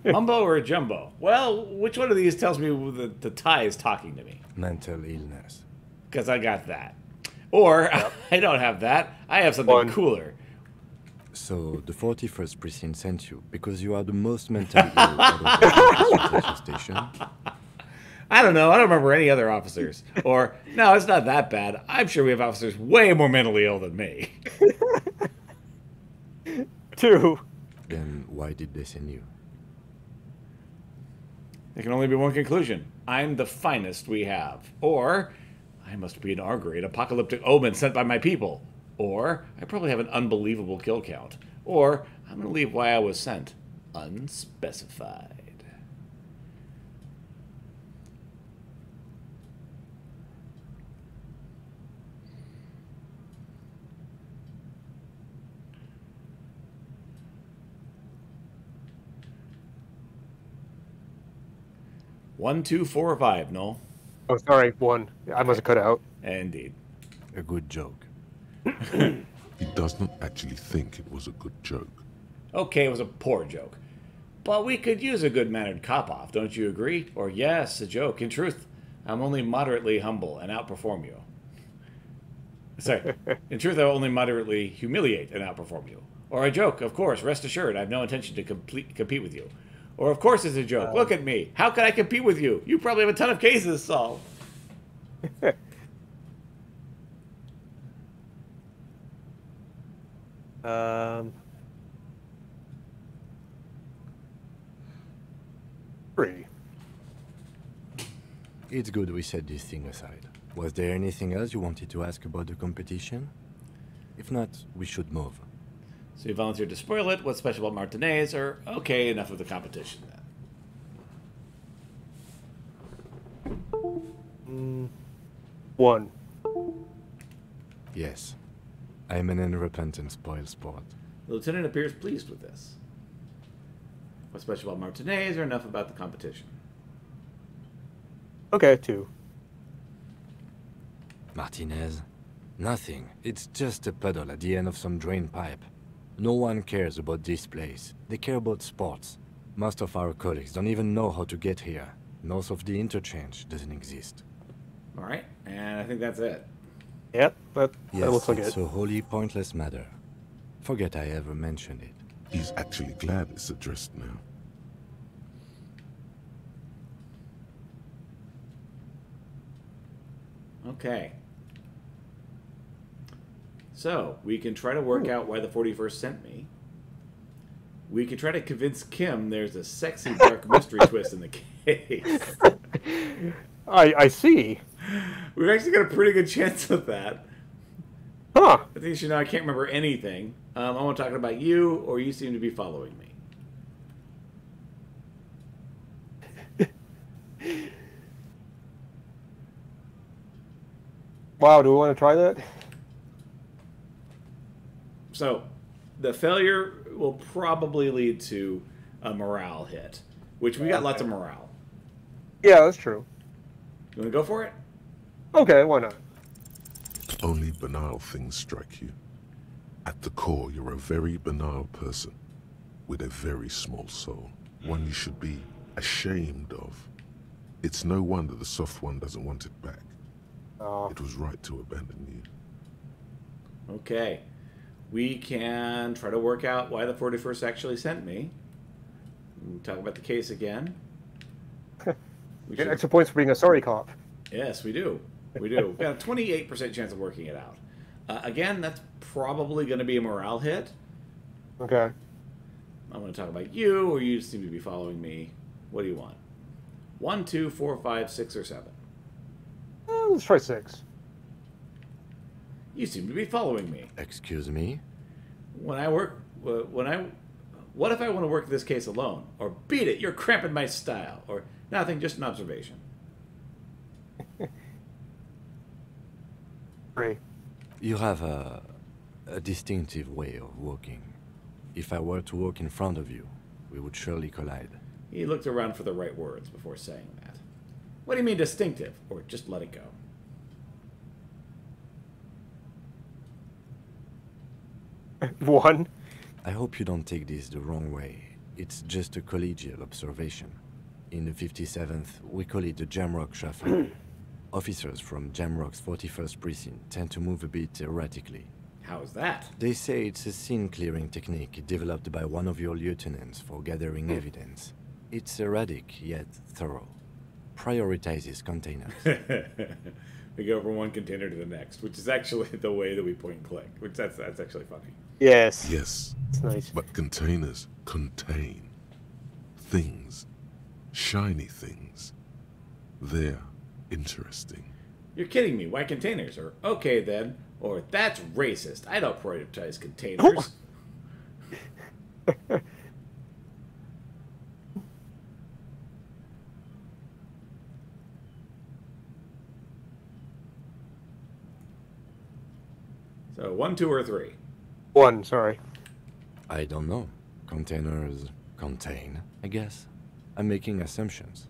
Mumbo or Jumbo? Well, which one of these tells me the Thai is talking to me? Mental illness. Because I got that. Or, I don't have that. I have something cooler. So, the 41st precinct sent you because you are the most mentally ill out of the concentration station? I don't know. I don't remember any other officers. Or, no, it's not that bad. I'm sure we have officers way more mentally ill than me. 2. Then why did they send you? There can only be one conclusion. I'm the finest we have. Or, I must be an augury, an apocalyptic omen sent by my people. Or, I probably have an unbelievable kill count. Or, I'm going to leave why I was sent unspecified. One, two, four, or 5, Noel. Oh, sorry, 1. I must have cut out. Indeed. A good joke. He does not actually think it was a good joke. Okay, it was a poor joke. But we could use a good-mannered cop-off, don't you agree? Or yes, a joke. In truth, I'm only moderately humble and outperform you. Sorry. In truth, I will only moderately humiliate and outperform you. Or a joke, of course. Rest assured, I have no intention to compete with you. Or of course it's a joke. Look at me. How can I compete with you? You probably have a ton of cases solved. Three. It's good we set this thing aside. Was there anything else you wanted to ask about the competition? If not, we should move. So you volunteered to spoil it. What's special about Martinez? Or, okay, enough of the competition then. 1. Yes. I'm an unrepentant spoilsport. The lieutenant appears pleased with this. What's special about Martinez or enough about the competition? Okay, 2. Martinez? Nothing. It's just a puddle at the end of some drain pipe. No one cares about this place. They care about sports. Most of our colleagues don't even know how to get here. North of the interchange doesn't exist. Alright, and I think that's it. Yep, that Yes, looks like it's it. a wholly pointless matter. Forget I ever mentioned it. He's actually glad it's addressed now. Okay. So, we can try to work out why the 41st sent me. We can try to convince Kim there's a sexy dark mystery twist in the case. I see. We've actually got a pretty good chance of that. Huh. I think you should know I can't remember anything. I want to talk about you, or you seem to be following me. Wow, do we want to try that? So, the failure will probably lead to a morale hit, which we got lots of morale. Yeah, that's true. You want to go for it? Okay, why not? Only banal things strike you. At the core, you're a very banal person with a very small soul. One you should be ashamed of. It's no wonder the soft one doesn't want it back. Oh. It was right to abandon you. Okay. We can try to work out why the 41st actually sent me. We'll talk about the case again. We Get extra points for being a sorry cop. Yes, we do. We do. We've got a 28% chance of working it out. Again, that's probably going to be a morale hit. Okay. I'm going to talk about you, or you seem to be following me. What do you want? 1, 2, 4, 5, 6, or 7? Let's try 6. You seem to be following me. Excuse me? What if I want to work this case alone? Or beat it, you're cramping my style. Or nothing, just an observation. 3. You have a distinctive way of walking. If I were to walk in front of you, we would surely collide. He looked around for the right words before saying that. What do you mean distinctive? Or just let it go? One. I hope you don't take this the wrong way. It's just a collegial observation. In the 57th, we call it the Jamrock Shuffle. Officers from Jamrock's 41st Precinct tend to move a bit erratically. How is that? They say it's a scene-clearing technique developed by one of your lieutenants for gathering evidence. It's erratic, yet thorough. Prioritizes containers. We go from one container to the next, which is actually the way that we point and click, which that's actually funny. Yes. Yes. It's nice. But containers contain things. Shiny things. They're interesting. You're kidding me. Why containers? Or, okay then. Or, that's racist. I don't prioritize containers. So, 1, 2, or 3? 1, sorry. I don't know. Containers contain, I guess. I'm making assumptions.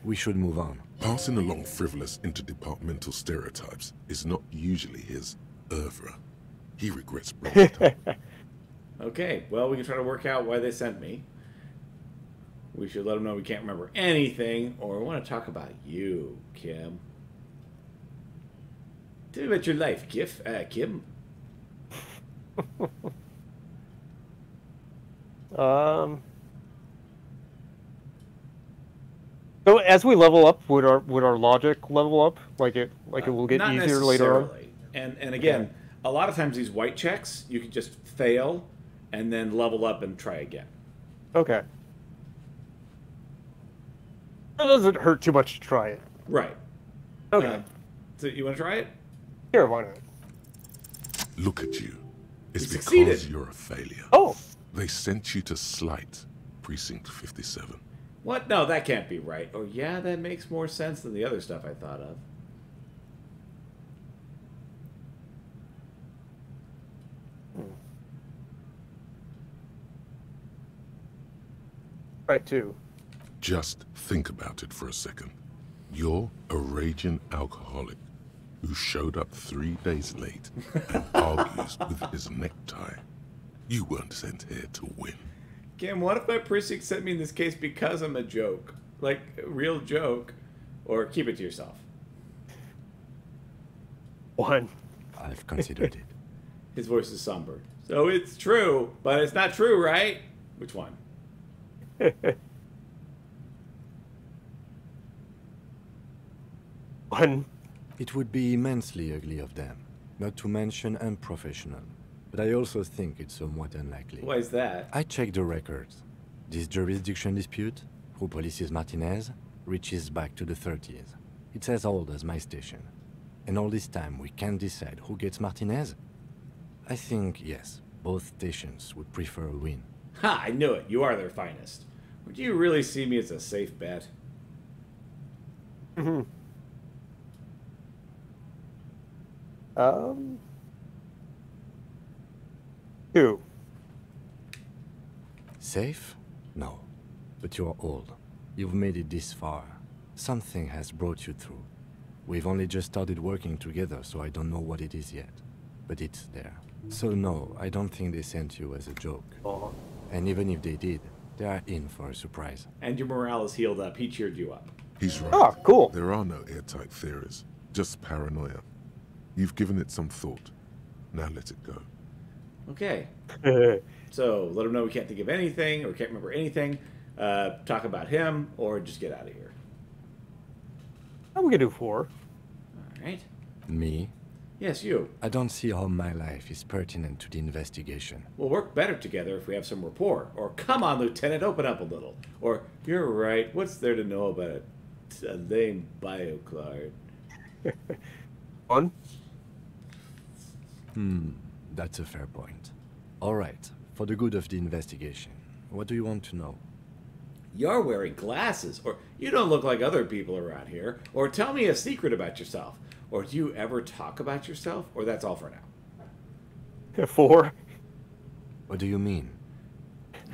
We should move on. Passing along frivolous interdepartmental stereotypes is not usually his oeuvre. He regrets bringing it up. Okay, well, we can try to work out why they sent me. We should let them know we can't remember anything, or we want to talk about you, Kim. Tell me about your life, Kim. So as we level up, would our logic level up? It will get Not easier later on. necessarily. And again, a lot of times these white checks, you can just fail and then level up and try again. Okay. It doesn't hurt too much to try it. Right. Okay. So you want to try it? Sure, why not? Look at you. It's You because succeeded. you're a failure. Oh. They sent you to Slight, Precinct 57. What? No, that can't be right. Oh, yeah, that makes more sense than the other stuff I thought of. Right, too. Just think about it for a second. You're a raging alcoholic who showed up 3 days late and argues with his necktie. You weren't sent here to win. Cam, what if my precinct sent me in this case because I'm a joke? Like, a real joke? Or keep it to yourself? 1. I've considered it. His voice is somber. So it's true, but it's not true, right? Which one? 1. It would be immensely ugly of them, not to mention unprofessional. But I also think it's somewhat unlikely. Why is that? I checked the records. This jurisdiction dispute, who polices Martinez, reaches back to the 30s. It's as old as my station. And all this time we can't decide who gets Martinez? I think, yes, both stations would prefer a win. Ha! I knew it. You are their finest. Would you really see me as a safe bet? Mm-hmm. 2. Safe? No. But you're old. You've made it this far. Something has brought you through. We've only just started working together, so I don't know what it is yet. But it's there. So no, I don't think they sent you as a joke. Oh. And even if they did, they are in for a surprise. And your morale is healed up. He cheered you up. He's right. Oh, cool. There are no airtight theories, just paranoia. You've given it some thought. Now let it go. Okay. So let him know we can't think of anything or can't remember anything. Talk about him or just get out of here. We can do 4. All right. Me? Yes, you. I don't see how my life is pertinent to the investigation. We'll work better together if we have some rapport. Or, come on, Lieutenant, open up a little. Or, you're right, what's there to know about a lame bioclard? 1. That's a fair point. All right, for the good of the investigation, what do you want to know? You're wearing glasses, or you don't look like other people around here, or tell me a secret about yourself. Or do you ever talk about yourself, or that's all for now? 4. What do you mean?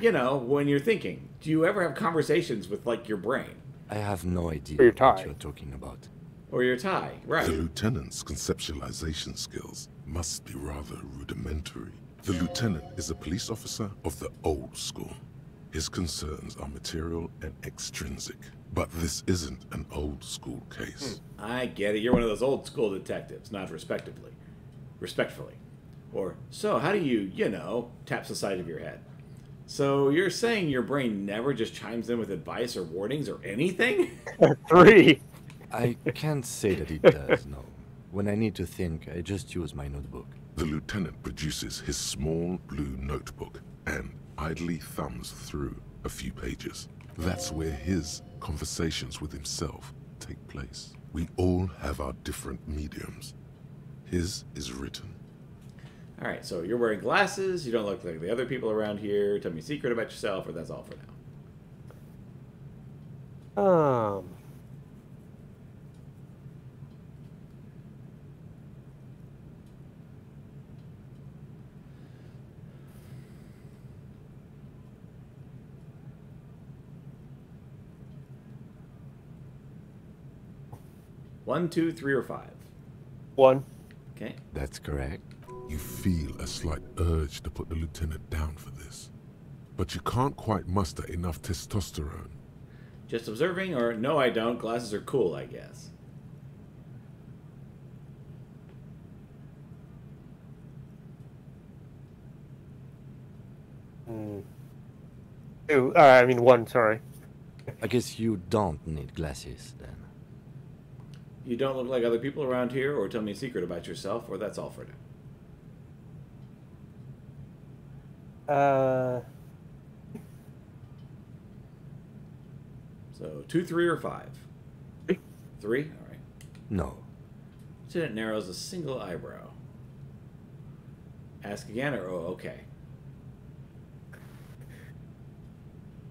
You know, when you're thinking, do you ever have conversations with, like, your brain? I have no idea Or your what tie. you're talking about. Or your tie, right. The lieutenant's conceptualization skills must be rather rudimentary. The lieutenant is a police officer of the old school. His concerns are material and extrinsic. But this isn't an old school case. I get it. You're one of those old school detectives, not respectfully. Or, so how do you, taps the side of your head. So you're saying your brain never just chimes in with advice or warnings or anything? 3. I can't say that it does, no. When I need to think, I just use my notebook. The lieutenant produces his small blue notebook and idly thumbs through a few pages. That's where his conversations with himself take place. We all have our different mediums. His is written. All right, so you're wearing glasses, you don't look like the other people around here, tell me a secret about yourself, or that's all for now. 1, 2, 3, or 5? 1. Okay. That's correct. You feel a slight urge to put the lieutenant down for this, but you can't quite muster enough testosterone. Just observing, or no I don't, glasses are cool, I guess. Two. I mean 1, sorry. I guess you don't need glasses, then. You don't look like other people around here, or tell me a secret about yourself, or that's all for now. So 2, 3, or 5? 3? All right. No. Lieutenant narrows a single eyebrow. Ask again, or oh, okay.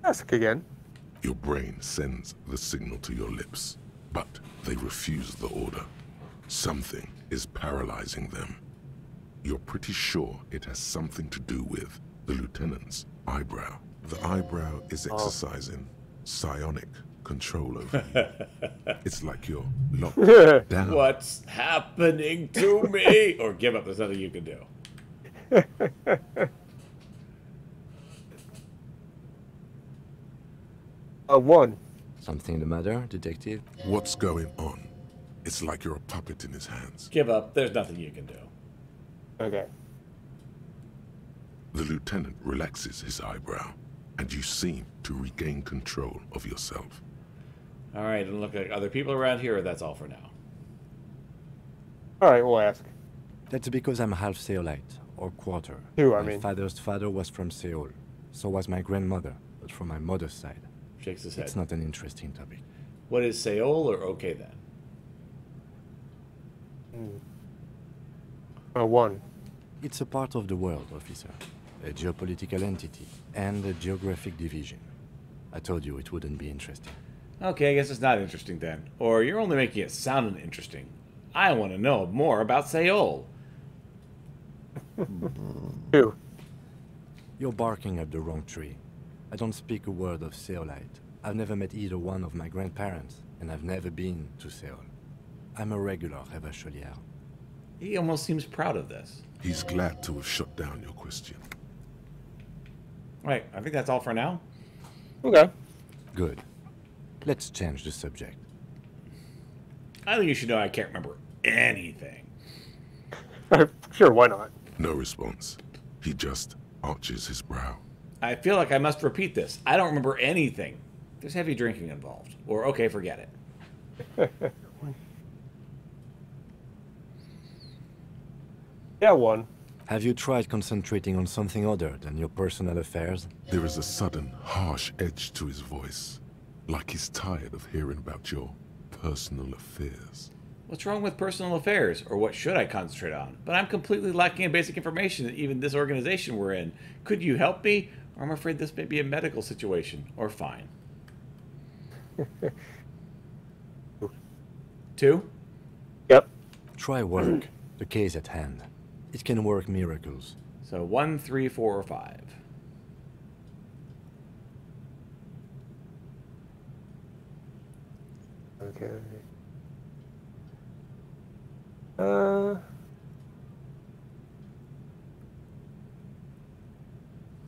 Ask again. Your brain sends the signal to your lips, but they refuse the order. Something is paralyzing them. You're pretty sure it has something to do with the lieutenant's eyebrow. The eyebrow is exercising psionic control over you. It's like you're locked down. What's happening to me? Or give up. There's nothing you can do. 1. Something the matter, detective? What's going on? It's like you're a puppet in his hands. Give up. There's nothing you can do. Okay. The lieutenant relaxes his eyebrow, and you seem to regain control of yourself. All right, and look like other people around here, or that's all for now? All right, we'll ask. That's because I'm half Seolite, or quarter. My father's father was from Seoul. So was my grandmother, but from my mother's side. Shakes his head. It's not an interesting topic. What is Seoul, or okay then? 1. It's a part of the world, officer. A geopolitical entity, and a geographic division. I told you it wouldn't be interesting. Okay, I guess it's not interesting then. Or you're only making it sound interesting. I want to know more about Seoul. 2. You're barking up the wrong tree. I don't speak a word of Seolite. I've never met either one of my grandparents, and I've never been to Seoul. I'm a regular Revacholier. He almost seems proud of this. He's glad to have shut down your question. Right, I think that's all for now. Okay. Good. Let's change the subject. I think you should know I can't remember anything. Sure, why not? No response. He just arches his brow. I feel like I must repeat this. I don't remember anything. There's heavy drinking involved. Or, okay, forget it. Yeah, 1. Have you tried concentrating on something other than your personal affairs? There is a sudden, harsh edge to his voice, like he's tired of hearing about your personal affairs. What's wrong with personal affairs? Or what should I concentrate on? But I'm completely lacking in basic information that even this organization we're in. Could you help me? Or I'm afraid this may be a medical situation. Or fine. 2? Yep. Try work. The case at hand. It can work miracles. So 1, 3, 4, or 5. Okay.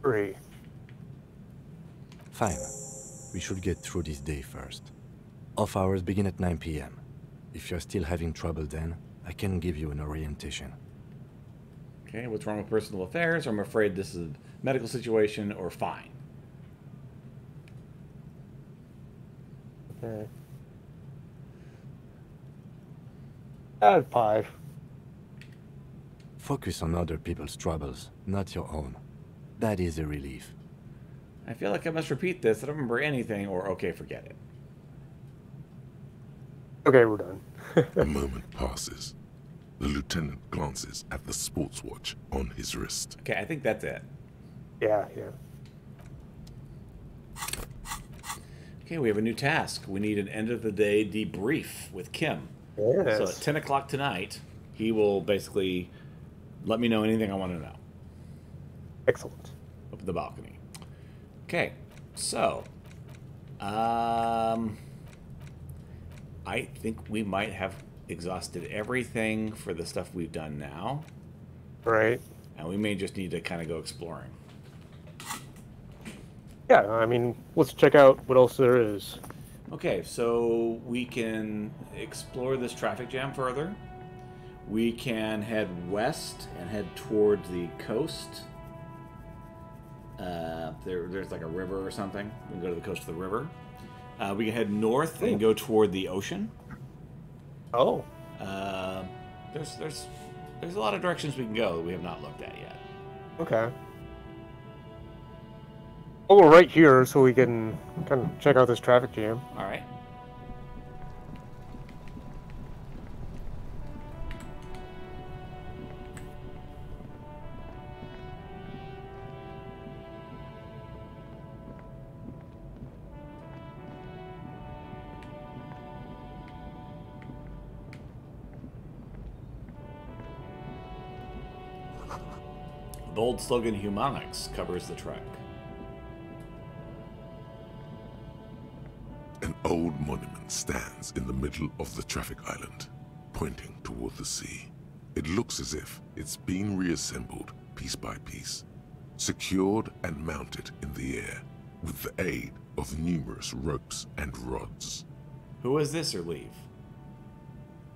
3. Fine. We should get through this day first. Off hours begin at 9 p.m. If you're still having trouble then, I can give you an orientation. Okay, what's wrong with personal affairs? I'm afraid this is a medical situation, or fine. Okay. 5. Focus on other people's troubles, not your own. That is a relief. I feel like I must repeat this. I don't remember anything, or okay, forget it. Okay, we're done. A moment passes. The lieutenant glances at the sports watch on his wrist. Okay, I think that's it. Yeah. Okay, we have a new task. We need an end-of-the-day debrief with Kim. Yes. So at 10 o'clock tonight, he will basically let me know anything I want to know. Excellent. Up at the balcony. Okay, so I think we might have exhausted everything for the stuff we've done now. Right. And we may just need to kind of go exploring. Yeah, I mean, let's check out what else there is. Okay, so we can explore this traffic jam further. We can head west and head towards the coast. There's like a river or something. We can go to the coast of the river. We can head north and go toward the ocean. Oh. There's a lot of directions we can go that we have not looked at yet. Okay. Well, we're right here, so we can kind of check out this traffic jam. All right. Bold slogan Humanics covers the trek. stands in the middle of the traffic island, pointing toward the sea. It looks as if it's been reassembled piece by piece, secured and mounted in the air with the aid of numerous ropes and rods. Who is this, or leave?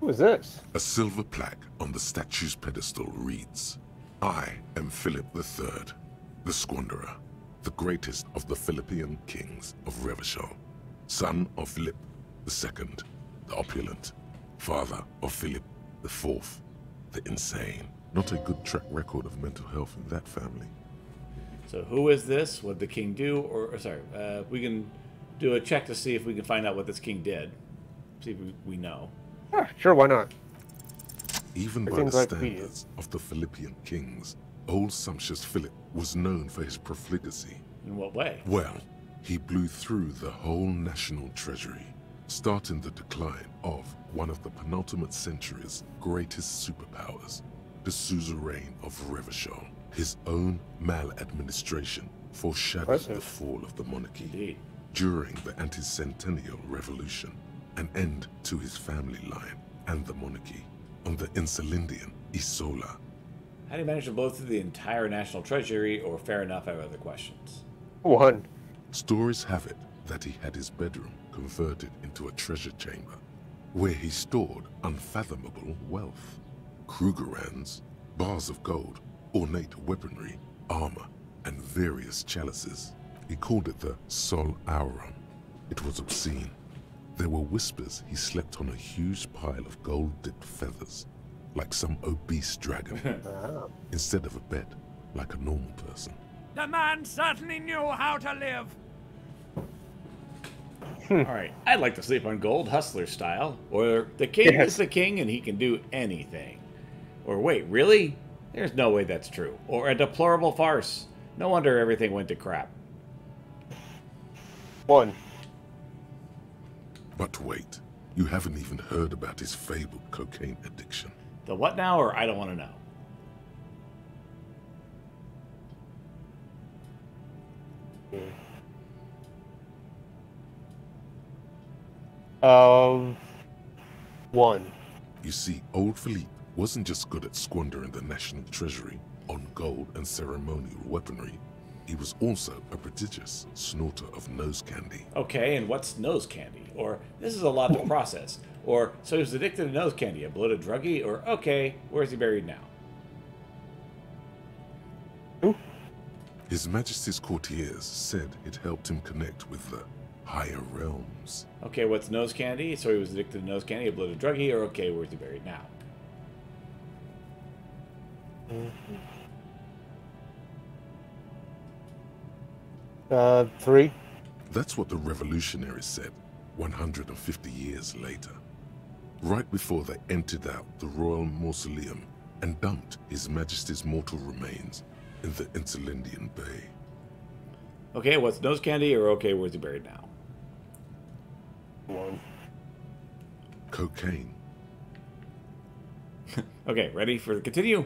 Who is this? A silver plaque on the statue's pedestal reads, "I am Philip III, the Squanderer, the greatest of the Philippian kings of Revachol, son of Philip II, the opulent, father of Philip IV, the insane." Not a good track record of mental health in that family. So who is this? What did the king do? Or sorry, we can do a check to see if we can find out what this king did. See if we know. Sure, why not? Even by the standards of the Philippian kings, old sumptuous Philip was known for his profligacy. In what way? Well, he blew through the whole national treasury, starting the decline of one of the penultimate century's greatest superpowers, the suzerain of Revachol. His own maladministration foreshadowed the fall of the monarchy. Indeed. During the anti-centennial revolution, an end to his family line and the monarchy on the Insulindian Isola. How do you manage to blow through the entire national treasury, or fair enough, I have other questions? One. Stories have it that he had his bedroom converted into a treasure chamber, where he stored unfathomable wealth. Krugerrands, bars of gold, ornate weaponry, armor, and various chalices. He called it the Sol Auron. It was obscene. There were whispers he slept on a huge pile of gold-dipped feathers, like some obese dragon, instead of a bed, like a normal person. The man certainly knew how to live. Alright, I'd like to sleep on gold, hustler style. Or the king is the king and he can do anything. Or wait, really? There's no way that's true. Or a deplorable farce. No wonder everything went to crap. One. But wait, you haven't even heard about his fabled cocaine addiction. The what now, or I don't want to know. One. You see, old Philippe wasn't just good at squandering the national treasury on gold and ceremonial weaponry. He was also a prodigious snorter of nose candy. Okay, and what's nose candy? Or, this is a lot to process. Or, so he was addicted to nose candy, a bloated druggie? Or, okay, where's he buried now? His Majesty's courtiers said it helped him connect with the higher realms. Okay, what's nose candy? So he was addicted to nose candy, a bloated druggie? Or, okay, where's he buried now? Three. That's what the revolutionaries said 150 years later, right before they emptied out the royal mausoleum and dumped His Majesty's mortal remains in the Insulindian Bay. Okay, what's nose candy? Or okay, where's he buried now? One. Cocaine. Okay, ready for the continue?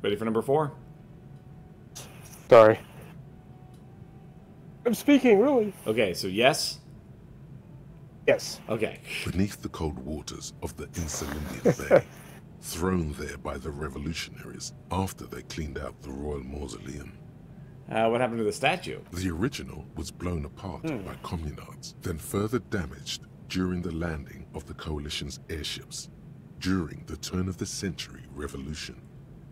Ready for number 4? Sorry. I'm speaking, really. Okay, so yes? Yes. Okay. Beneath the cold waters of the Insulindian Bay, thrown there by the revolutionaries after they cleaned out the royal mausoleum. What happened to the statue? The original was blown apart by communards, then further damaged during the landing of the coalition's airships during the turn-of-the-century revolution,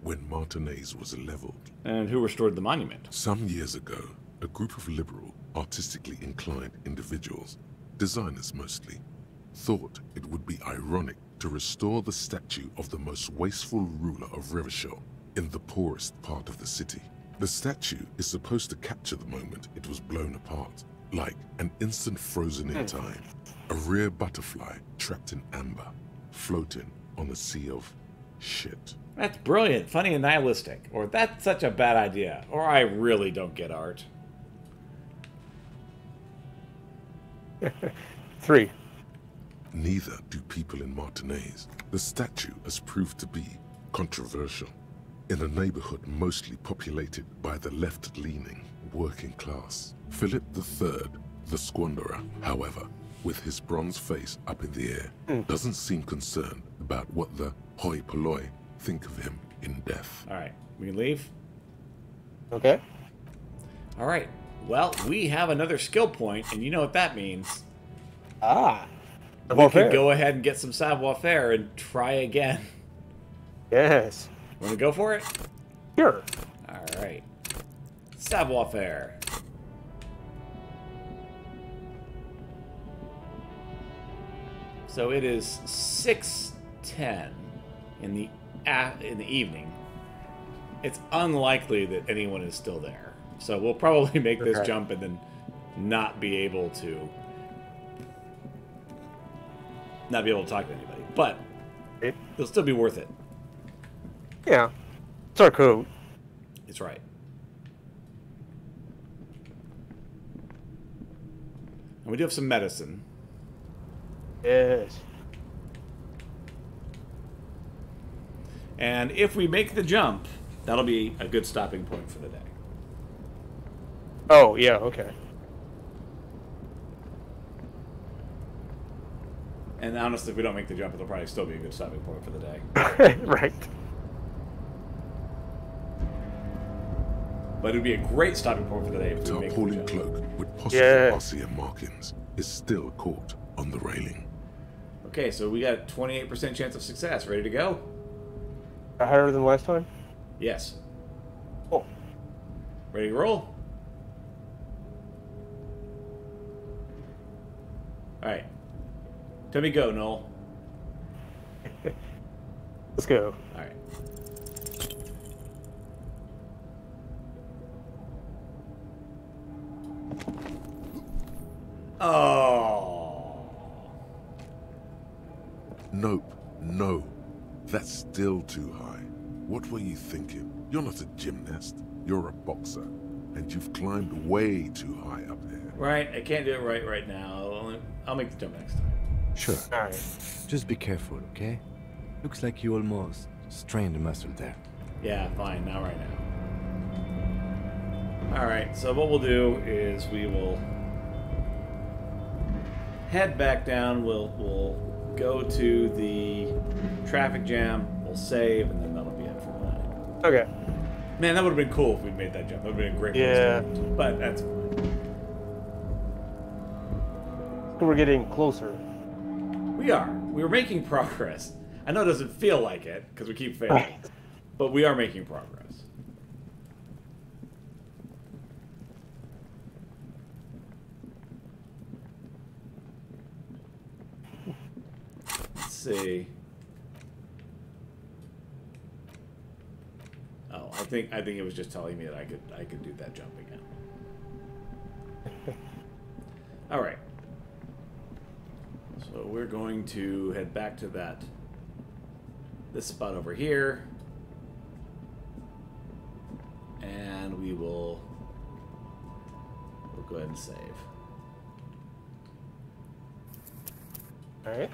when Martinez was leveled. And who restored the monument? Some years ago, a group of liberal, artistically inclined individuals, designers mostly, thought it would be ironic to restore the statue of the most wasteful ruler of Revachol in the poorest part of the city. The statue is supposed to capture the moment it was blown apart, like an instant frozen in time, a rare butterfly trapped in amber, floating on a sea of shit. That's brilliant, funny, and nihilistic. Or that's such a bad idea. Or I really don't get art. 3. Neither do people in Martinez. The statue has proved to be controversial in a neighborhood mostly populated by the left-leaning working class. Philip III, the squanderer, however, with his bronze face up in the air, doesn't seem concerned about what the hoi polloi think of him in death. All right, we can leave. Okay. All right. Well, we have another skill point, and you know what that means. Ah. We could go ahead and get some savoir-faire and try again. Yes. Want to go for it? Sure. All right. Savoir-faire. So it is 6:10 in the evening. It's unlikely that anyone is still there. So we'll probably make this jump and then not be able to talk to anybody. But it'll still be worth it. Yeah. It's our code. It's right. And we do have some medicine. Yes. And if we make the jump, that'll be a good stopping point for the day. Oh, yeah, okay. And honestly, if we don't make the jump, it'll probably still be a good stopping point for the day. Right. But it would be a great stopping point for the day if we make the Tarpaulin jump. cloak with possible osseous markings is still caught on the railing. Okay, so we got 28% chance of success. Ready to go? Higher than last time? Yes. Oh. Ready to roll? Alright. Tell me go, Noel. Let's go. Alright. Oh. Nope, no. That's still too high. What were you thinking? You're not a gymnast. You're a boxer. And you've climbed way too high up here. Right, I can't do it right now. I'll make the jump next time. Sure. All right. Just be careful, okay? Looks like you almost strained a muscle there. Yeah, fine. Not right now. Alright, so what we'll do is we will head back down. We'll go to the traffic jam. We'll save, and then that'll be it for the night. Okay. Man, that would have been cool if we'd made that jump. That would have been a great place to end. But that's fine. We're getting closer. We are. We're making progress. I know it doesn't feel like it, because we keep failing. But we are making progress. Let's see. Oh, I think it was just telling me that I could do that jump again. All right. So we're going to head back to this spot over here, and we'll go ahead and save. All right.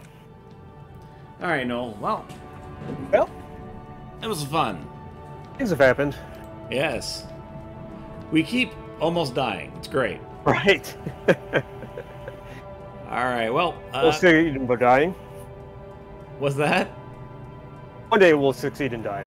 All right, Noel. Well, it was fun. Things have happened. Yes. We keep almost dying. It's great. Right. All right. Well, we'll succeed in dying. What's that? One day we'll succeed in dying.